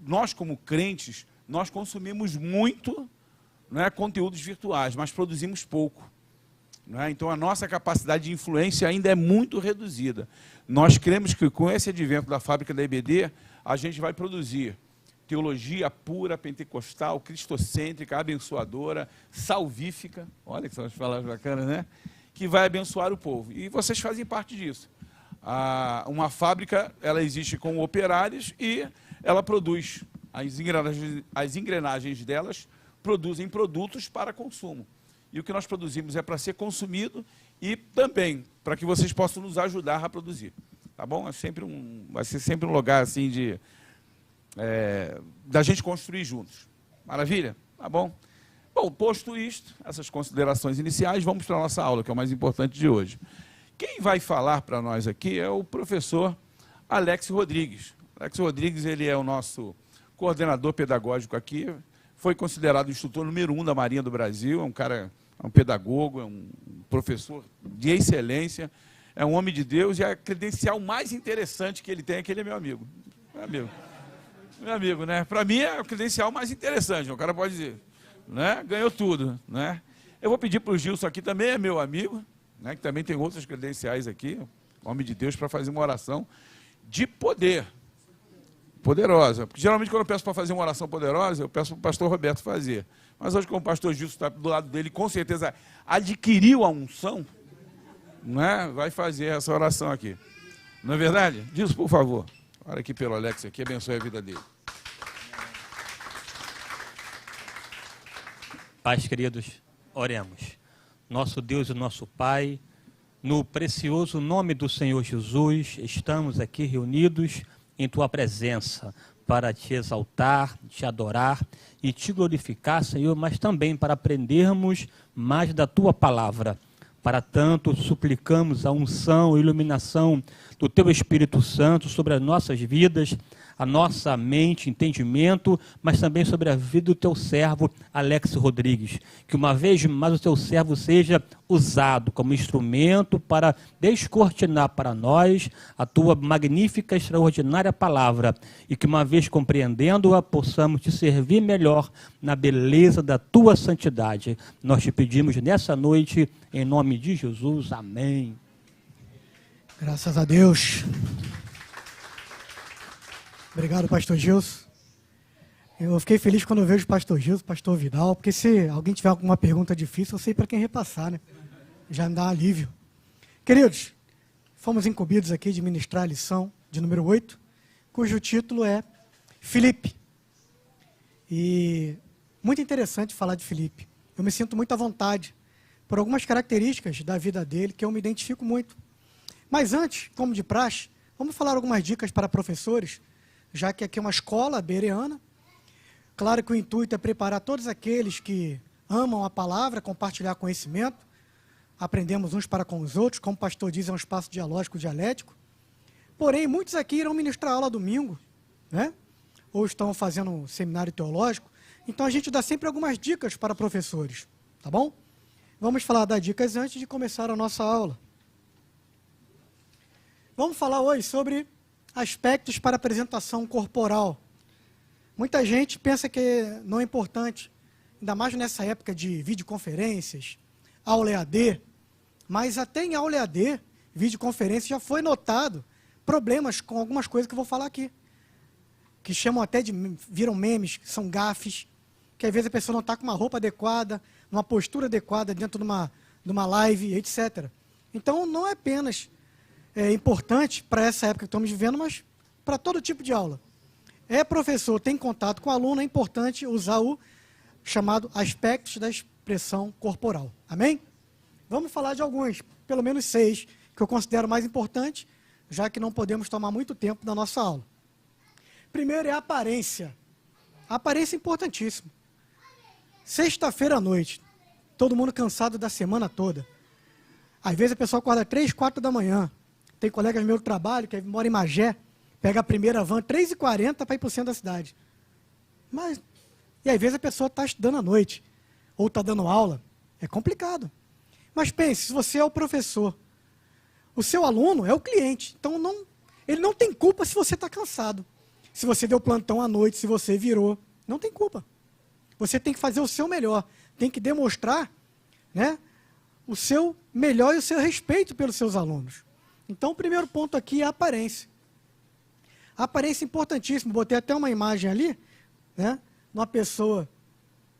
nós como crentes, nós consumimos muito, né, conteúdos virtuais, mas produzimos pouco. Né? Então, a nossa capacidade de influência ainda é muito reduzida. Nós cremos que, com esse advento da fábrica da EBD, a gente vai produzir teologia pura, pentecostal, cristocêntrica, abençoadora, salvífica, olha que são as palavras bacanas, né? Que vai abençoar o povo. E vocês fazem parte disso. Uma fábrica, ela existe com operários e ela produz, as engrenagens delas produzem produtos para consumo. E o que nós produzimos é para ser consumido e também para que vocês possam nos ajudar a produzir. Tá bom? Vai ser sempre um lugar assim da gente construir juntos. Maravilha? Tá bom? Bom, posto isto, essas considerações iniciais, vamos para a nossa aula, que é o mais importante de hoje. Quem vai falar para nós aqui é o professor Alex Rodrigues. Alex Rodrigues, ele é o nosso coordenador pedagógico aqui, foi considerado o instrutor número 1 da Marinha do Brasil, é um pedagogo, é um professor de excelência, é um homem de Deus, e a credencial mais interessante que ele tem é que ele é meu amigo. Meu amigo, né? Para mim é a credencial mais interessante, o cara pode dizer, né? Ganhou tudo, né? Eu vou pedir para o Gilson aqui, também é meu amigo, né? Que também tem outras credenciais aqui, homem de Deus, para fazer uma oração de poder, poderosa. Porque geralmente quando eu peço para fazer uma oração poderosa, eu peço para o pastor Roberto fazer. Mas hoje, como o pastor Gilson está do lado dele, com certeza adquiriu a unção, né? Vai fazer essa oração aqui. Não é verdade? Gilson, por favor. Ora aqui pelo Alex, aqui, abençoe a vida dele. Pais queridos, oremos. Nosso Deus e nosso Pai, no precioso nome do Senhor Jesus, estamos aqui reunidos em Tua presença para Te exaltar, Te adorar e Te glorificar, Senhor, mas também para aprendermos mais da Tua palavra. Para tanto, suplicamos a unção e iluminação do Teu Espírito Santo sobre as nossas vidas, a nossa mente, entendimento, mas também sobre a vida do Teu servo, Alex Rodrigues. Que uma vez mais o Teu servo seja usado como instrumento para descortinar para nós a Tua magnífica, extraordinária palavra. E que uma vez compreendendo-a, possamos Te servir melhor na beleza da Tua santidade. Nós Te pedimos nessa noite, em nome de Jesus. Amém. Graças a Deus. Obrigado, pastor Gilson. Eu fiquei feliz quando eu vejo o pastor Gilson, o pastor Vidal, porque se alguém tiver alguma pergunta difícil, eu sei para quem repassar, né? Já me dá um alívio. Queridos, fomos incumbidos aqui de ministrar a lição de número 8, cujo título é Filipe. E muito interessante falar de Filipe. Eu me sinto muito à vontade por algumas características da vida dele que eu me identifico muito. Mas antes, como de praxe, vamos falar algumas dicas para professores, já que aqui é uma escola bereana. Claro que o intuito é preparar todos aqueles que amam a palavra, compartilhar conhecimento, aprendemos uns para com os outros, como o pastor diz, é um espaço dialógico, dialético. Porém, muitos aqui irão ministrar aula domingo, né? Ou estão fazendo um seminário teológico, então a gente dá sempre algumas dicas para professores, tá bom? Vamos falar das dicas antes de começar a nossa aula. Vamos falar hoje sobre aspectos para apresentação corporal. Muita gente pensa que não é importante, ainda mais nessa época de videoconferências, aula EAD, mas até em aula EAD, videoconferência, já foi notado problemas com algumas coisas que eu vou falar aqui, que chamam até de, viram memes, que são gafes, que às vezes a pessoa não está com uma roupa adequada, uma postura adequada dentro de uma live, etc. Então, não é apenas importante para essa época que estamos vivendo, mas para todo tipo de aula. Professor, tem contato com o aluno, é importante usar o chamado aspectos da expressão corporal. Amém? Vamos falar de alguns, pelo menos 6, que eu considero mais importantes, já que não podemos tomar muito tempo da nossa aula. Primeiro é a aparência. A aparência é importantíssima. Sexta-feira à noite, todo mundo cansado da semana toda. Às vezes a pessoa acorda 3, 4 da manhã. Tem colegas meus do trabalho que moram em Magé, pega a primeira van, 3h40 para ir para o centro da cidade. E às vezes a pessoa está estudando à noite, ou está dando aula. É complicado. Mas pense, se você é o professor, o seu aluno é o cliente. Então ele não tem culpa se você está cansado. se você deu plantão à noite, se você virou, não tem culpa. Você tem que fazer o seu melhor, tem que demonstrar, né, o seu melhor e o seu respeito pelos seus alunos. Então, o primeiro ponto aqui é a aparência. A aparência é importantíssima. Botei até uma imagem ali, né, uma pessoa,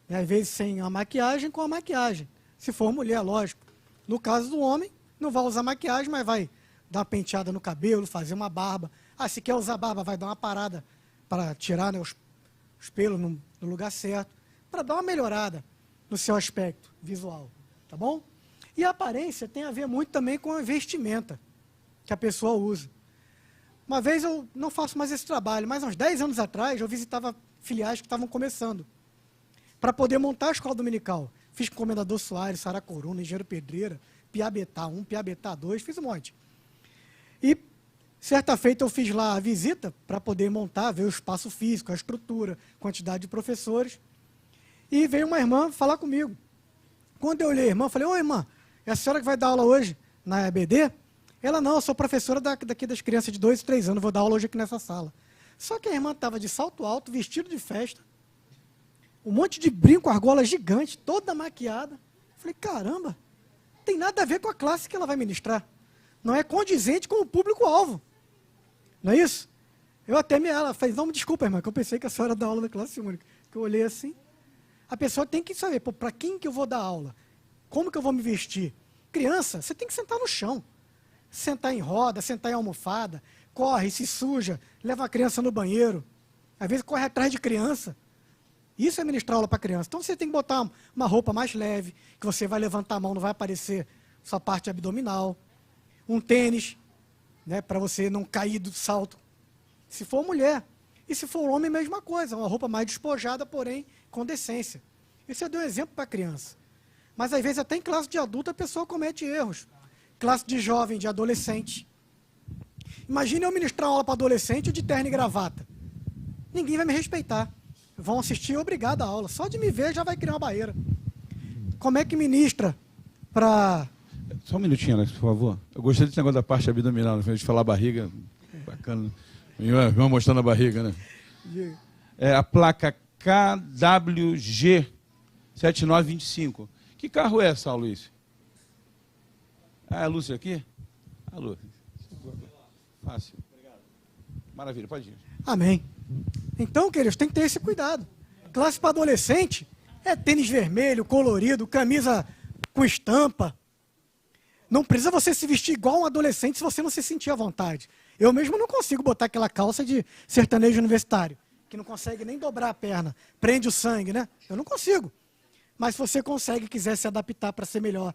né, às vezes sem a maquiagem, com a maquiagem. Se for mulher, lógico. No caso do homem, não vai usar maquiagem, mas vai dar uma penteada no cabelo, fazer uma barba. Ah, se quer usar barba, vai dar uma parada para tirar, né, os pelos no lugar certo, para dar uma melhorada no seu aspecto visual, tá bom? E a aparência tem a ver muito também com a vestimenta que a pessoa usa. Uma vez eu não faço mais esse trabalho, mas uns 10 anos atrás eu visitava filiais que estavam começando para poder montar a escola dominical. Fiz com o Comendador Soares, Sara Coruna, Engenheiro Pedreira, Piabetá 1, Piabetá 2, fiz um monte. E certa feita eu fiz lá a visita para poder montar, ver o espaço físico, a estrutura, quantidade de professores. E veio uma irmã falar comigo. Quando eu olhei a irmã, eu falei, ô irmã, é a senhora que vai dar aula hoje na EBD? Ela, não, eu sou professora daqui das crianças de 2 e 3 anos, vou dar aula hoje aqui nessa sala. Só que a irmã estava de salto alto, vestido de festa, um monte de brinco, argola gigante, toda maquiada. Eu falei, caramba, tem nada a ver com a classe que ela vai ministrar. Não é condizente com o público-alvo. Não é isso? Eu até ela fez, não, me desculpa, irmã, que eu pensei que a senhora dá aula na classe única. Que eu olhei assim. A pessoa tem que saber, para quem que eu vou dar aula? Como que eu vou me vestir? Criança, você tem que sentar no chão. Sentar em roda, sentar em almofada, corre, se suja, leva a criança no banheiro. Às vezes corre atrás de criança. Isso é ministrar aula para criança. Então você tem que botar uma roupa mais leve, que você vai levantar a mão, não vai aparecer sua parte abdominal. Um tênis, né, para você não cair do salto. Se for mulher. E se for homem, mesma coisa. Uma roupa mais despojada, porém com decência. Isso eu dei um exemplo para criança. Mas às vezes até em classe de adulto a pessoa comete erros. Classe de jovem, de adolescente. Imagine eu ministrar uma aula para adolescente de terno e gravata. Ninguém vai me respeitar. Vão assistir obrigado à aula. Só de me ver já vai criar uma barreira. Como é que ministra para... Só um minutinho, Alex, por favor. Eu gostei desse negócio da parte abdominal, de falar barriga. Bacana. Vamos mostrando a barriga, né? É a placa KWG 7925. Que carro é essa, Luiz? Ah, é a Lúcia aqui? A Lúcia. Fácil. Maravilha, pode ir. Amém. Então, queridos, tem que ter esse cuidado. Classe para adolescente é tênis vermelho, colorido, camisa com estampa. Não precisa você se vestir igual um adolescente se você não se sentir à vontade. Eu mesmo não consigo botar aquela calça de sertanejo universitário, que não consegue nem dobrar a perna, prende o sangue, né? Eu não consigo. Mas se você consegue e quiser se adaptar para ser melhor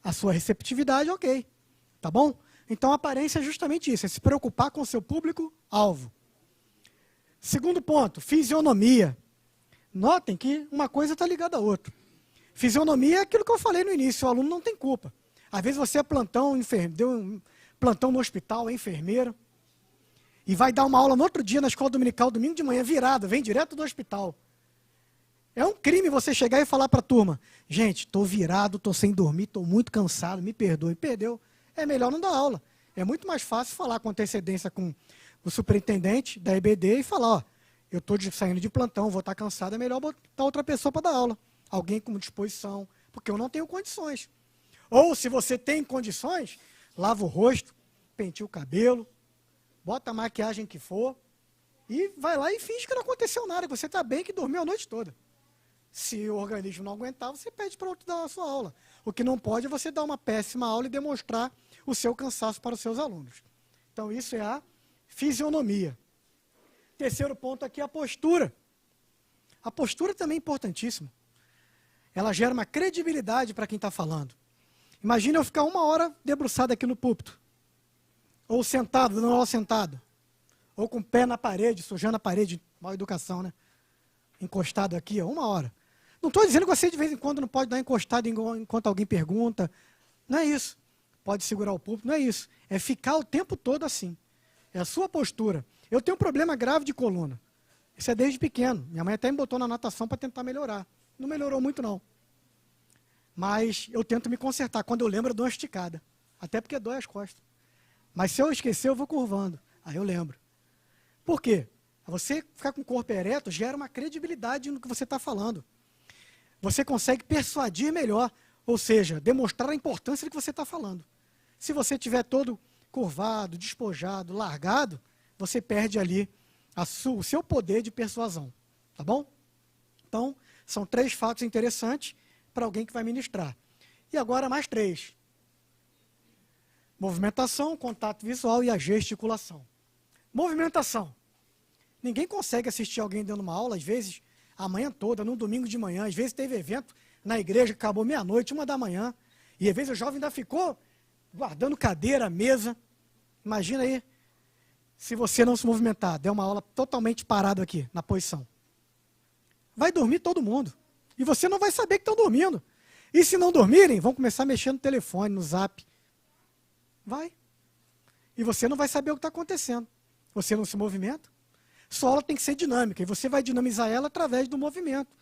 a sua receptividade, ok. Tá bom? Então a aparência é justamente isso, é se preocupar com o seu público-alvo. Segundo ponto, fisionomia. Notem que uma coisa está ligada à outra. Fisionomia é aquilo que eu falei no início, o aluno não tem culpa. Às vezes você é plantão, deu um plantão no hospital, é enfermeiro, e vai dar uma aula no outro dia na escola dominical, domingo de manhã, virado, vem direto do hospital. É um crime você chegar e falar para a turma, gente, estou virado, estou sem dormir, estou muito cansado, me perdoe, perdeu. É melhor não dar aula. É muito mais fácil falar com antecedência com o superintendente da EBD e falar, ó, eu estou saindo de plantão, vou estar cansado, é melhor botar outra pessoa para dar aula. Alguém com disposição, porque eu não tenho condições. Ou, se você tem condições, lava o rosto, penteia o cabelo, bota a maquiagem que for, e vai lá e finge que não aconteceu nada, que você está bem, que dormiu a noite toda. Se o organismo não aguentar, você pede para outro dar a sua aula. O que não pode é você dar uma péssima aula e demonstrar o seu cansaço para os seus alunos. Então, isso é a fisionomia. Terceiro ponto aqui é a postura. A postura também é importantíssima. Ela gera uma credibilidade para quem está falando. Imagina eu ficar 1 hora debruçado aqui no púlpito. Ou sentado, dando aula sentado. Ou com o pé na parede, sujando a parede, mal educação, né? Encostado aqui, ó, 1 hora. Não estou dizendo que você de vez em quando não pode dar encostado enquanto alguém pergunta. Não é isso. Pode segurar o púlpito, não é isso. É ficar o tempo todo assim. É a sua postura. Eu tenho um problema grave de coluna. Isso é desde pequeno. Minha mãe até me botou na natação para tentar melhorar. Não melhorou muito, não. Mas eu tento me consertar. Quando eu lembro, eu dou uma esticada. Até porque dói as costas. Mas se eu esquecer, eu vou curvando. Aí eu lembro. Por quê? Você ficar com o corpo ereto gera uma credibilidade no que você está falando. Você consegue persuadir melhor, ou seja, demonstrar a importância do que você está falando. Se você estiver todo curvado, despojado, largado, você perde ali o seu poder de persuasão. Tá bom? Então, são 3 fatos interessantes para alguém que vai ministrar. E agora mais 3. Movimentação, contato visual e a gesticulação. Movimentação. Ninguém consegue assistir alguém dando uma aula, às vezes, a manhã toda, num domingo de manhã. Às vezes teve evento na igreja, acabou meia-noite, 1 da manhã. E às vezes o jovem ainda ficou guardando cadeira, mesa. Imagina aí, se você não se movimentar, der uma aula totalmente parado aqui, na posição. Vai dormir todo mundo. E você não vai saber que estão dormindo. E se não dormirem, vão começar a mexer no telefone, no zap. Vai. E você não vai saber o que está acontecendo. Você não se movimenta. Sua aula tem que ser dinâmica. E você vai dinamizar ela através do movimento.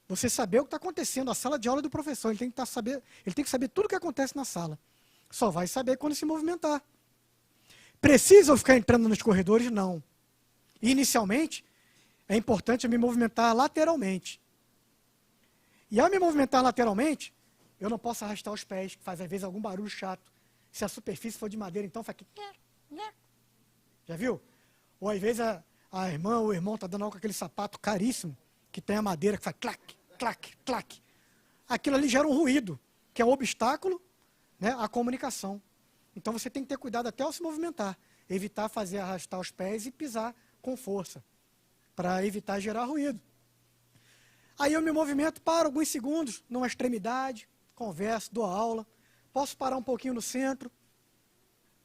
Você saber o que está acontecendo. A sala de aula é do professor. Ele tem que saber tudo o que acontece na sala. Só vai saber quando se movimentar. Precisa eu ficar entrando nos corredores? Não. Inicialmente, é importante eu me movimentar lateralmente. E ao me movimentar lateralmente, eu não posso arrastar os pés, que faz às vezes algum barulho chato. Se a superfície for de madeira, então faz aqui. Já viu? Ou às vezes a irmã ou o irmão está dando aula com aquele sapato caríssimo, que tem a madeira que faz clac, clac, clac. Aquilo ali gera um ruído, que é um obstáculo, né, à comunicação. Então você tem que ter cuidado até ao se movimentar. Evitar fazer arrastar os pés e pisar com força, para evitar gerar ruído. Aí eu me movimento, paro alguns segundos, numa extremidade, converso, dou aula. Posso parar um pouquinho no centro,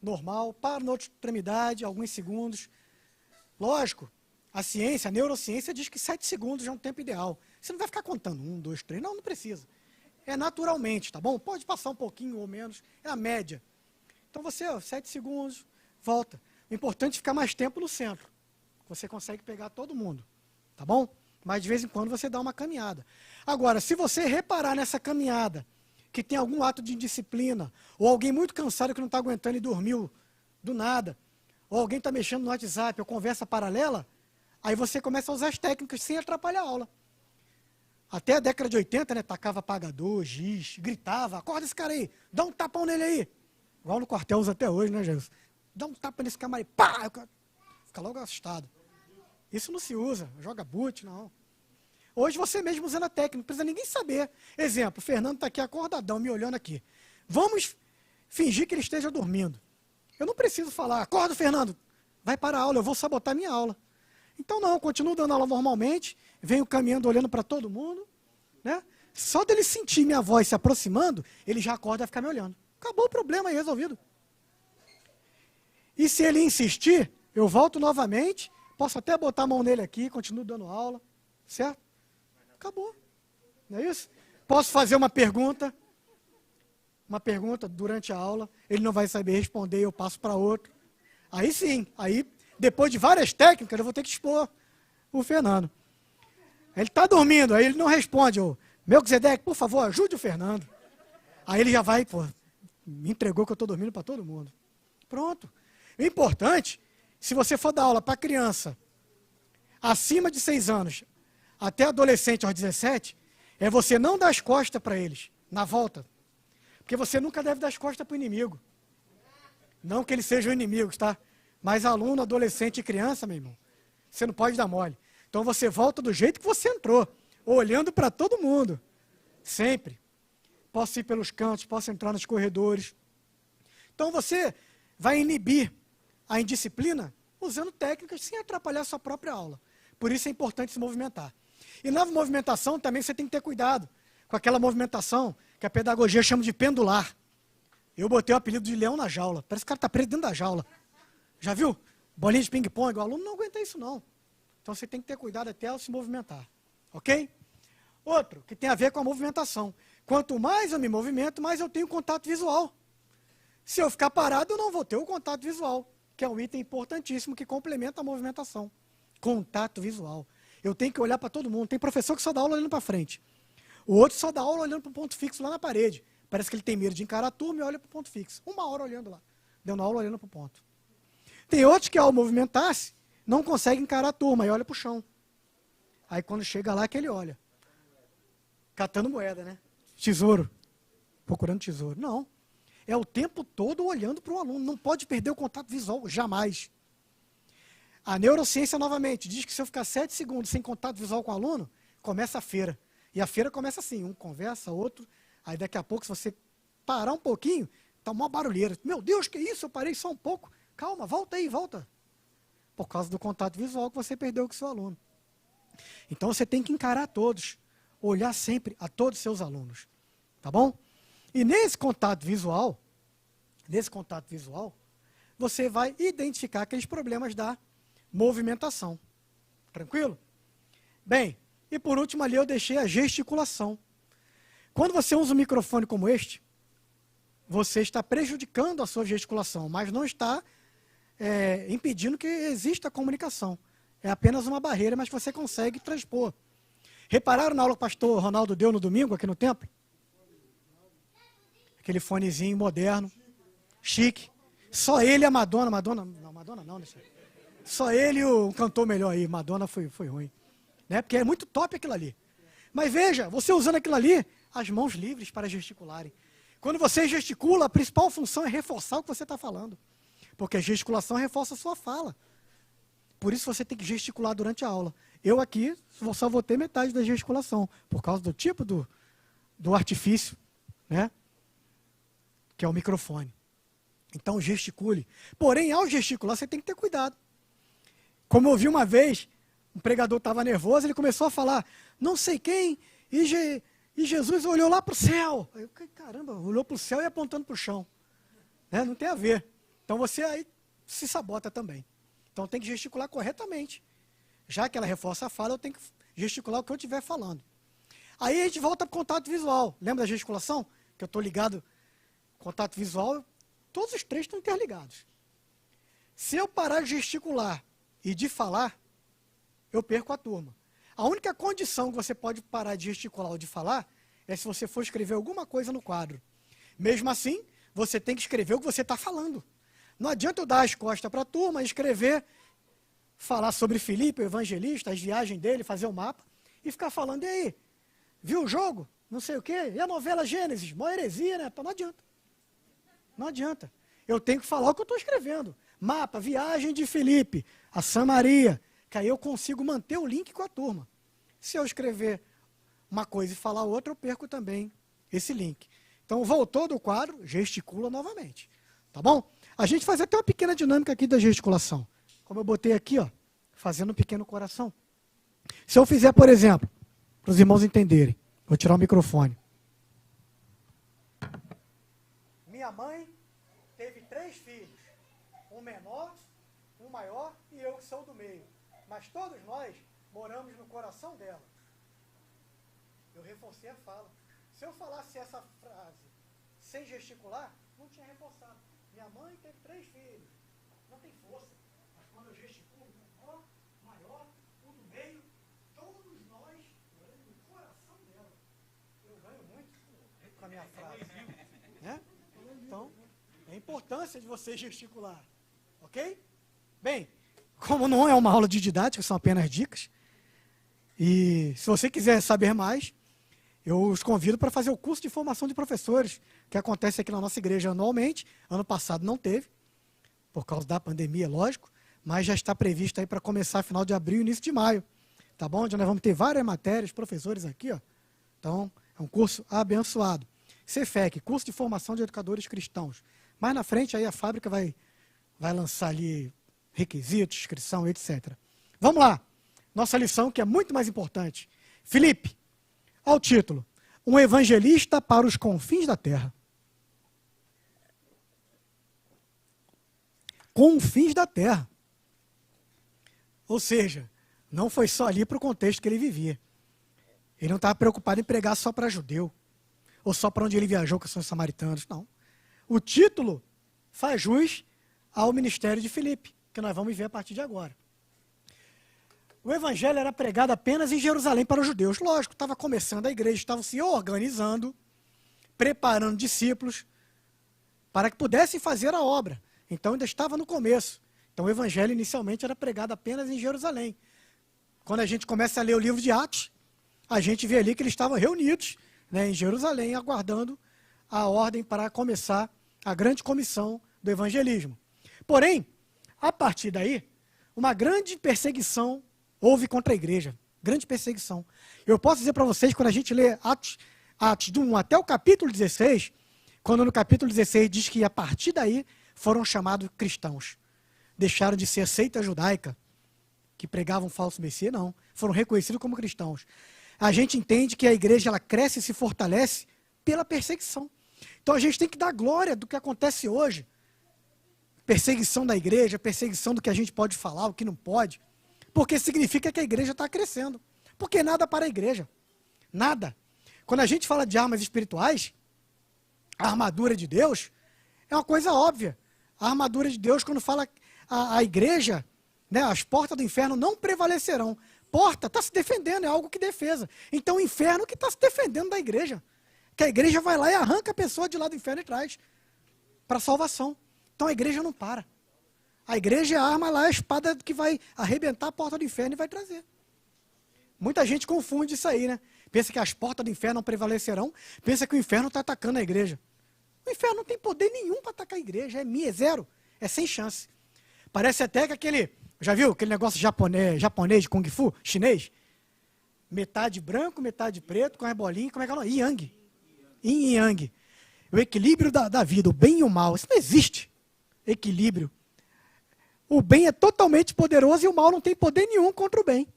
normal, paro na outra extremidade, alguns segundos. Lógico, a ciência, a neurociência diz que 7 segundos já é um tempo ideal. Você não vai ficar contando 1, 2, 3, não precisa. É naturalmente, tá bom? Pode passar um pouquinho ou menos, é a média. Então você, 7 segundos, volta. O importante é ficar mais tempo no centro. Você consegue pegar todo mundo, tá bom? Mas de vez em quando você dá uma caminhada. Agora, se você reparar nessa caminhada, que tem algum ato de indisciplina, ou alguém muito cansado que não está aguentando e dormiu do nada, ou alguém está mexendo no WhatsApp, ou conversa paralela, aí você começa a usar as técnicas sem atrapalhar a aula. Até a década de 80, né, tacava apagador, giz, gritava, acorda esse cara aí, dá um tapão nele aí. Igual no quartel usa até hoje, né, Jesus? Dá um tapa nesse camarada aí, pá! Fica logo assustado. Isso não se usa, joga boot, não. Hoje você mesmo usando a técnica, não precisa ninguém saber. Exemplo, o Fernando está aqui acordadão, me olhando aqui. Vamos fingir que ele esteja dormindo. Eu não preciso falar, acorda, Fernando, vai para a aula, eu vou sabotar minha aula. Então não, eu continuo dando aula normalmente, venho caminhando, olhando para todo mundo, né? Só dele sentir minha voz se aproximando, ele já acorda e vai ficar me olhando. Acabou o problema aí, resolvido. E se ele insistir, eu volto novamente, posso até botar a mão nele aqui, continuo dando aula, certo? Acabou. Não é isso? Posso fazer uma pergunta durante a aula, ele não vai saber responder, eu passo para outro. Aí sim, aí depois de várias técnicas, eu vou ter que expor o Fernando. Ele está dormindo, aí ele não responde. Melquisedeque, por favor, ajude o Fernando. Aí ele já vai, me entregou que eu estou dormindo para todo mundo. Pronto. O importante, se você for dar aula para criança acima de 6 anos, até adolescente aos 17, é você não dar as costas para eles, na volta. Porque você nunca deve dar as costas para o inimigo. Não que eles sejam inimigos, tá? Mas aluno, adolescente e criança, meu irmão, você não pode dar mole. Então você volta do jeito que você entrou, olhando para todo mundo. Sempre. Posso ir pelos cantos, posso entrar nos corredores. Então você vai inibir a indisciplina usando técnicas sem atrapalhar a sua própria aula. Por isso é importante se movimentar. E na movimentação também você tem que ter cuidado com aquela movimentação que a pedagogia chama de pendular. Eu botei o apelido de leão na jaula. Parece que o cara está preso dentro da jaula. Já viu? Bolinha de ping-pong. O aluno não aguenta isso, não. Então você tem que ter cuidado até ao se movimentar. Ok? Outro, que tem a ver com a movimentação. Quanto mais eu me movimento, mais eu tenho contato visual. Se eu ficar parado, eu não vou ter o contato visual, que é um item importantíssimo que complementa a movimentação. Contato visual. Eu tenho que olhar para todo mundo. Tem professor que só dá aula olhando para frente. O outro só dá aula olhando para o ponto fixo lá na parede. Parece que ele tem medo de encarar a turma e olha para o ponto fixo. 1 hora olhando lá. Dando aula olhando para o ponto. Tem outros que, ao movimentar-se, não consegue encarar a turma e olha para o chão. Aí quando chega lá que ele olha. Catando moeda, né? Tesouro. Procurando tesouro. Não. É o tempo todo olhando para o aluno. Não pode perder o contato visual, jamais. A neurociência, novamente, diz que se eu ficar 7 segundos sem contato visual com o aluno, começa a feira. E a feira começa assim, um conversa, outro, aí daqui a pouco, se você parar um pouquinho, tá uma barulheira. Meu Deus, que isso? Eu parei só um pouco. Calma, volta aí, volta. Por causa do contato visual que você perdeu com o seu aluno. Então você tem que encarar todos, olhar sempre a todos os seus alunos. Tá bom? E nesse contato visual, você vai identificar aqueles problemas da movimentação. Tranquilo? Bem, e por último ali eu deixei a gesticulação. Quando você usa um microfone como este, você está prejudicando a sua gesticulação, mas não está impedindo que exista comunicação. É apenas uma barreira, mas você consegue transpor. Repararam na aula que o pastor Ronaldo deu no domingo aqui no templo? Aquele fonezinho moderno, chique. Só ele e a Madonna. Madonna não, deixa eu... Só ele e o cantor melhor aí. Madonna foi ruim. Né? Porque é muito top aquilo ali. Mas veja, você usando aquilo ali, as mãos livres para gesticularem. Quando você gesticula, a principal função é reforçar o que você está falando. Porque a gesticulação reforça a sua fala. Por isso você tem que gesticular durante a aula. Eu aqui só vou ter metade da gesticulação, por causa do tipo do artifício, né? Que é o microfone. Então gesticule. Porém, ao gesticular, você tem que ter cuidado. Como eu vi uma vez, um pregador estava nervoso, ele começou a falar, não sei quem, e Jesus olhou lá para o céu. Aí eu, caramba, olhou para o céu e apontando para o chão. Né? Não tem a ver. Então você aí se sabota também. Então tem que gesticular corretamente. Já que ela reforça a fala, eu tenho que gesticular o que eu estiver falando. Aí a gente volta para o contato visual. Lembra da gesticulação? Que eu estou ligado, contato visual, todos os três estão interligados. Se eu parar de gesticular e de falar, eu perco a turma. A única condição que você pode parar de gesticular ou de falar é se você for escrever alguma coisa no quadro. Mesmo assim, você tem que escrever o que você está falando. Não adianta eu dar as costas para a turma, escrever, falar sobre Filipe, o evangelista, as viagens dele, fazer o mapa, e ficar falando, e aí, viu o jogo? Não sei o quê? E a novela Gênesis? Mó heresia, né? Então não adianta. Não adianta. Eu tenho que falar o que eu estou escrevendo. Mapa, viagem de Filipe, a Samaria, que aí eu consigo manter o link com a turma. Se eu escrever uma coisa e falar outra, eu perco também esse link. Então, voltou do quadro, gesticula novamente. Tá bom? A gente faz até uma pequena dinâmica aqui da gesticulação. Como eu botei aqui, ó, fazendo um pequeno coração. Se eu fizer, por exemplo, para os irmãos entenderem, vou tirar o microfone. Minha mãe teve 3 filhos, um menor, um maior e eu que sou do meio. Mas todos nós moramos no coração dela. Eu reforcei a fala. Se eu falasse essa frase sem gesticular, não tinha reforçado. Minha mãe teve 3 filhos. Não tem força. Mas quando eu gesticulo, menor, maior, o do meio, todos nós moramos no coração dela. Eu ganho muito com a minha frase. Né? Então, é a importância de você gesticular. Ok? Bem, como não é uma aula de didática, são apenas dicas. E se você quiser saber mais, eu os convido para fazer o curso de formação de professores, que acontece aqui na nossa igreja anualmente. Ano passado não teve, por causa da pandemia, lógico, mas já está previsto aí para começar final de abril, início de maio. Tá bom? Onde nós vamos ter várias matérias, professores aqui, ó. Então, é um curso abençoado. Cefec, curso de formação de educadores cristãos. Mais na frente aí a fábrica vai lançar ali requisitos, inscrição, etc. Vamos lá. Nossa lição que é muito mais importante. Filipe, ao título, um evangelista para os confins da terra. Confins da terra. Ou seja, não foi só ali para o contexto que ele vivia. Ele não estava preocupado em pregar só para judeu, ou só para onde ele viajou, que são os samaritanos, não. O título faz jus ao ministério de Filipe, que nós vamos ver a partir de agora. O evangelho era pregado apenas em Jerusalém para os judeus. Lógico, estava começando a igreja, estavam se organizando, preparando discípulos para que pudessem fazer a obra. Então ainda estava no começo. Então o evangelho inicialmente era pregado apenas em Jerusalém. Quando a gente começa a ler o livro de Atos, a gente vê ali que eles estavam reunidos, né, em Jerusalém, aguardando a ordem para começar a grande comissão do evangelismo. Porém, a partir daí, uma grande perseguição houve contra a igreja. Grande perseguição. Eu posso dizer para vocês, quando a gente lê Atos do 1 até o capítulo 16, quando no capítulo 16 diz que a partir daí foram chamados cristãos. Deixaram de ser seita judaica, que pregavam falso messias, não. Foram reconhecidos como cristãos. A gente entende que a igreja ela cresce e se fortalece pela perseguição. Então a gente tem que dar glória do que acontece hoje. Perseguição da igreja, perseguição do que a gente pode falar, o que não pode. Porque significa que a igreja está crescendo. Porque nada para a igreja. Nada. Quando a gente fala de armas espirituais, a armadura de Deus é uma coisa óbvia. A armadura de Deus, quando fala a igreja, né, as portas do inferno não prevalecerão. Porta está se defendendo, é algo que defesa. Então o inferno que está se defendendo da igreja. Que a igreja vai lá e arranca a pessoa de lá do inferno e traz para a salvação. Então a igreja não para. A igreja é a arma lá, a espada que vai arrebentar a porta do inferno e vai trazer. Muita gente confunde isso aí, né? Pensa que as portas do inferno não prevalecerão, pensa que o inferno está atacando a igreja. O inferno não tem poder nenhum para atacar a igreja, é zero, é sem chance. Parece até que aquele, já viu aquele negócio japonês de Kung Fu, chinês? Metade branco, metade preto, com as bolinhas, como é que é o nome? Yang. Yin e Yang. O equilíbrio da vida, o bem e o mal, isso não existe. Equilíbrio. O bem é totalmente poderoso e o mal não tem poder nenhum contra o bem.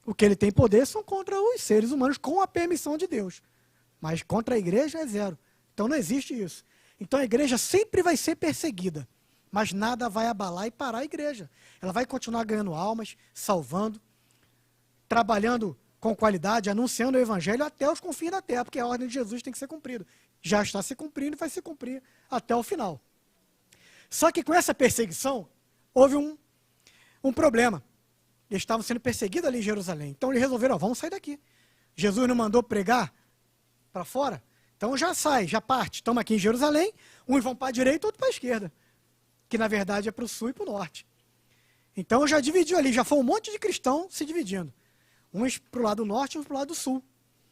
O que ele tem poder são contra os seres humanos com a permissão de Deus. Mas contra a igreja é zero. Então não existe isso. Então a igreja sempre vai ser perseguida. Mas nada vai abalar e parar a igreja. Ela vai continuar ganhando almas, salvando, trabalhando com qualidade, anunciando o evangelho até os confins da terra, porque a ordem de Jesus tem que ser cumprida. Já está se cumprindo e vai se cumprir até o final. Só que com essa perseguição, houve um problema. Eles estavam sendo perseguidos ali em Jerusalém. Então eles resolveram, vamos sair daqui. Jesus não mandou pregar para fora? Então já sai, já parte. Estamos aqui em Jerusalém, uns vão para a direita, outros para a esquerda. Que na verdade é para o sul e para o norte. Então já dividiu ali, já foi um monte de cristãos se dividindo. Uns para o lado norte e uns para o lado sul.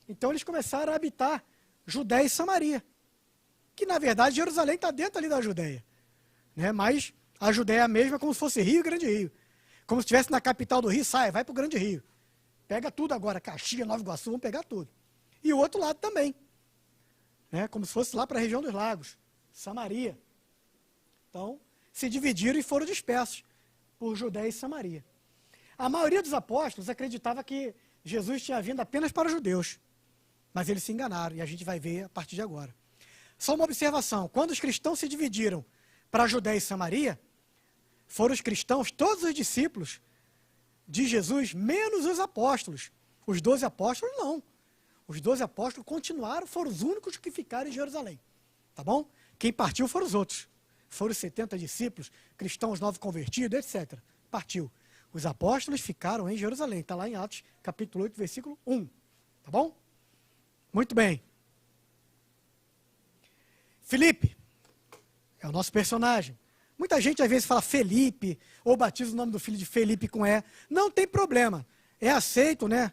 Então eles começaram a habitar Judéia e Samaria. Que na verdade Jerusalém está dentro ali da Judéia. Né? Mas a Judéia mesmo é como se fosse Rio e Grande Rio. Como se estivesse na capital do Rio, sai, vai para o Grande Rio. Pega tudo agora, Caxias, Nova Iguaçu, vão pegar tudo. E o outro lado também. Né? Como se fosse lá para a região dos lagos, Samaria. Então, se dividiram e foram dispersos por Judéia e Samaria. A maioria dos apóstolos acreditava que Jesus tinha vindo apenas para os judeus. Mas eles se enganaram, e a gente vai ver a partir de agora. Só uma observação, quando os cristãos se dividiram para Judéia e Samaria, foram os cristãos, todos os discípulos de Jesus, menos os apóstolos. Os 12 apóstolos, não. Os 12 apóstolos continuaram, foram os únicos que ficaram em Jerusalém. Tá bom? Quem partiu foram os outros. Foram os 70 discípulos, cristãos novos convertidos, etc. Partiu. Os apóstolos ficaram em Jerusalém. Está lá em Atos, capítulo 8, versículo 1. Tá bom? Muito bem. Filipe é o nosso personagem. Muita gente às vezes fala Felipe, ou batiza o nome do filho de Felipe com E. Não tem problema. É aceito, né?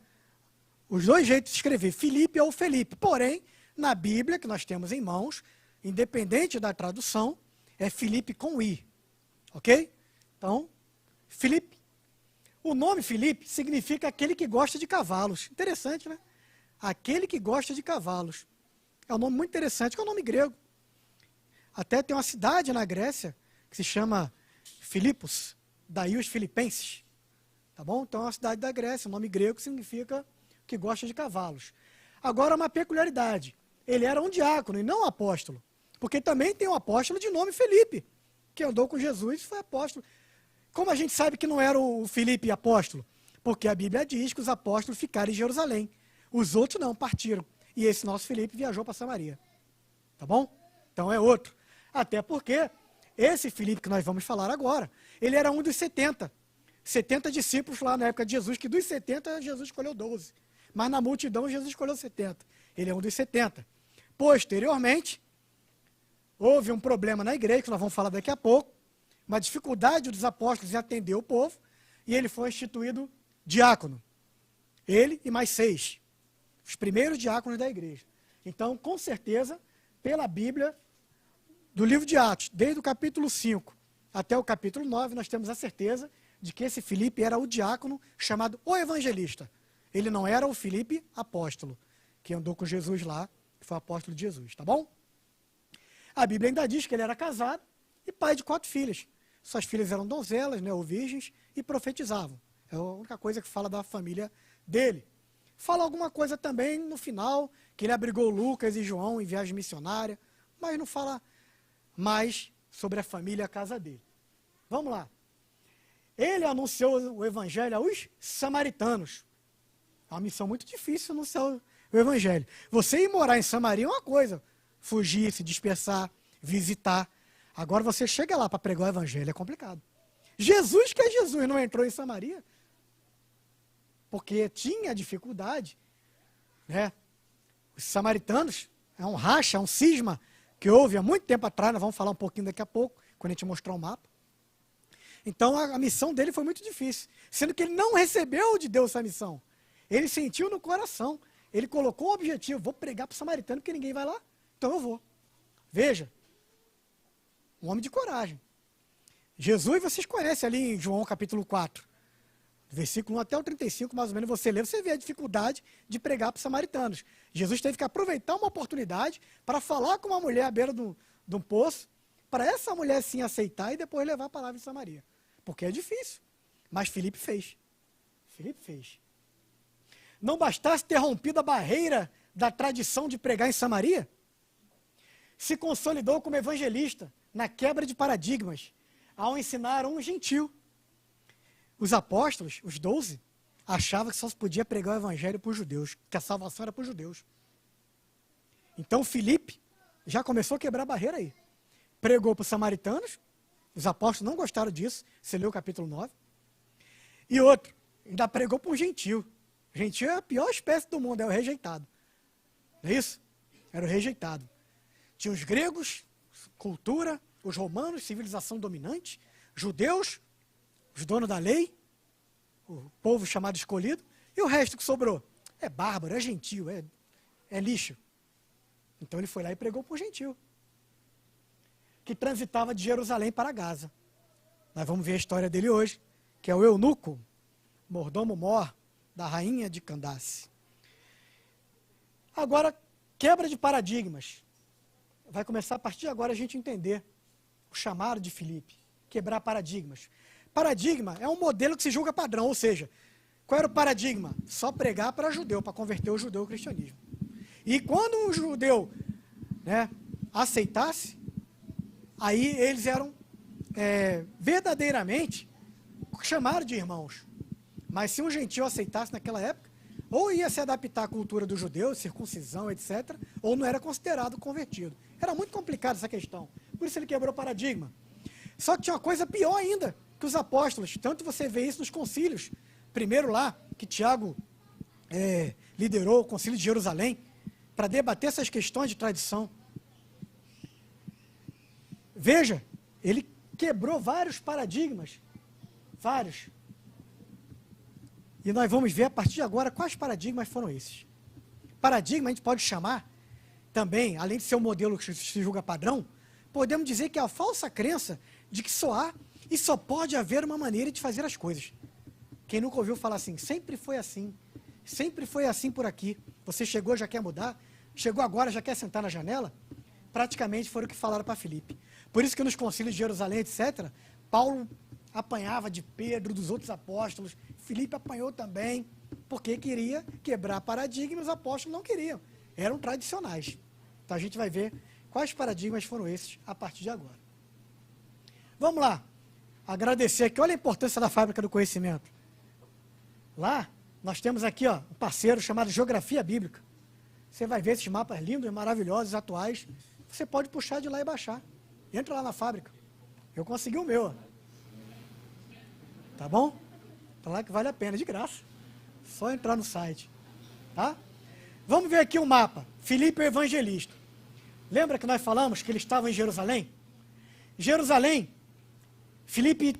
Os dois jeitos de escrever, Filipe ou Felipe. Porém, na Bíblia, que nós temos em mãos, independente da tradução, é Filipe com I. Ok? Então, Filipe. O nome Filipe significa aquele que gosta de cavalos. Interessante, né? Aquele que gosta de cavalos. É um nome muito interessante, que é um nome grego. Até tem uma cidade na Grécia que se chama Filipos, daí os filipenses. Tá bom? Então é uma cidade da Grécia, um nome grego que significa que gosta de cavalos. Agora, uma peculiaridade. Ele era um diácono e não um apóstolo. Porque também tem um apóstolo de nome Felipe, que andou com Jesus e foi apóstolo. Como a gente sabe que não era o Filipe apóstolo? Porque a Bíblia diz que os apóstolos ficaram em Jerusalém. Os outros não, partiram. E esse nosso Filipe viajou para Samaria. Tá bom? Então é outro. Até porque esse Filipe que nós vamos falar agora, ele era um dos 70. 70 discípulos lá na época de Jesus, que dos 70 Jesus escolheu 12. Mas na multidão Jesus escolheu 70. Ele é um dos 70. Posteriormente, houve um problema na igreja, que nós vamos falar daqui a pouco. uma dificuldade dos apóstolos em atender o povo, e ele foi instituído diácono. Ele e mais 6, os primeiros diáconos da igreja. Então, com certeza, pela Bíblia, do livro de Atos, desde o capítulo 5 até o capítulo 9, nós temos a certeza de que esse Filipe era o diácono chamado o evangelista. Ele não era o Filipe apóstolo, que andou com Jesus lá, que foi apóstolo de Jesus, tá bom? A Bíblia ainda diz que ele era casado e pai de 4 filhas. Suas filhas eram donzelas, né, ou virgens, e profetizavam. É a única coisa que fala da família dele. Fala alguma coisa também no final, que ele abrigou Lucas e João em viagem missionária, mas não fala mais sobre a família e a casa dele. Vamos lá. Ele anunciou o evangelho aos samaritanos. É uma missão muito difícil anunciar o evangelho. Você ir morar em Samaria é uma coisa, fugir, se dispersar, visitar. Agora você chega lá para pregar o evangelho, é complicado. Jesus, que é Jesus, não entrou em Samaria, porque tinha dificuldade, né? Os samaritanos, é um racha, é um cisma que houve há muito tempo atrás, nós vamos falar um pouquinho daqui a pouco, quando a gente mostrar o mapa. Então a missão dele foi muito difícil, sendo que ele não recebeu de Deus essa missão. Ele sentiu no coração, ele colocou um objetivo, vou pregar para o samaritano porque ninguém vai lá, então eu vou. Veja, um homem de coragem. Jesus, vocês conhecem ali em João capítulo 4, versículo 1 até o 35, mais ou menos, você lê, você vê a dificuldade de pregar para os samaritanos. Jesus teve que aproveitar uma oportunidade para falar com uma mulher à beira de um poço, para essa mulher sim aceitar e depois levar a palavra de Samaria. Porque é difícil. Mas Filipe fez. Filipe fez. Não bastasse ter rompido a barreira da tradição de pregar em Samaria, se consolidou como evangelista na quebra de paradigmas, ao ensinar um gentil. Os apóstolos, os 12, achavam que só se podia pregar o evangelho para os judeus, que a salvação era para os judeus. Então Filipe já começou a quebrar a barreira aí. Pregou para os samaritanos, os apóstolos não gostaram disso, você leu o capítulo 9. E outro, ainda pregou para um gentil. Gentil é a pior espécie do mundo, é o rejeitado. Não é isso? Era o rejeitado. Tinha os gregos, cultura, os romanos, civilização dominante, judeus, os donos da lei, o povo chamado escolhido, e o resto que sobrou. É bárbaro, é gentil, é lixo. Então ele foi lá e pregou para o gentil, que transitava de Jerusalém para Gaza. Nós vamos ver a história dele hoje, que é o eunuco, mordomo-mor da rainha de Candace. Agora, quebra de paradigmas. Vai começar a partir de agora a gente entender o chamado de Filipe, quebrar paradigmas. Paradigma é um modelo que se julga padrão, ou seja, qual era o paradigma? Só pregar para judeu, para converter o judeu ao cristianismo. E quando um judeu, né, aceitasse, aí eles eram verdadeiramente chamados de irmãos. Mas se um gentil aceitasse naquela época, ou ia se adaptar à cultura do judeu, circuncisão, etc., ou não era considerado convertido. Era muito complicada essa questão. Por isso ele quebrou o paradigma. Só que tinha uma coisa pior ainda, que os apóstolos, tanto você vê isso nos concílios, primeiro lá, que Tiago liderou o concílio de Jerusalém, para debater essas questões de tradição. Veja, ele quebrou vários paradigmas, vários. E nós vamos ver a partir de agora quais paradigmas foram esses. Paradigma a gente pode chamar também, além de ser um modelo que se julga padrão, podemos dizer que é a falsa crença de que só há e só pode haver uma maneira de fazer as coisas. Quem nunca ouviu falar assim, sempre foi assim por aqui. Você chegou, já quer mudar, chegou agora, já quer sentar na janela? Praticamente foram o que falaram para Filipe. Por isso que nos concílios de Jerusalém, etc., Paulo apanhava de Pedro, dos outros apóstolos, Filipe apanhou também, porque queria quebrar paradigmas, e os apóstolos não queriam, eram tradicionais. Então a gente vai ver quais paradigmas foram esses a partir de agora. Vamos lá, agradecer aqui, olha a importância da Fábrica do Conhecimento. Lá, nós temos aqui um parceiro chamado Geografia Bíblica. Você vai ver esses mapas lindos, maravilhosos, atuais, você pode puxar de lá e baixar. Entra lá na fábrica. Eu consegui o meu. Tá bom? Tá lá que vale a pena, de graça. Só entrar no site. Tá? Vamos ver aqui o mapa. Filipe o Evangelista. Lembra que nós falamos que ele estava em Jerusalém? Jerusalém Filipe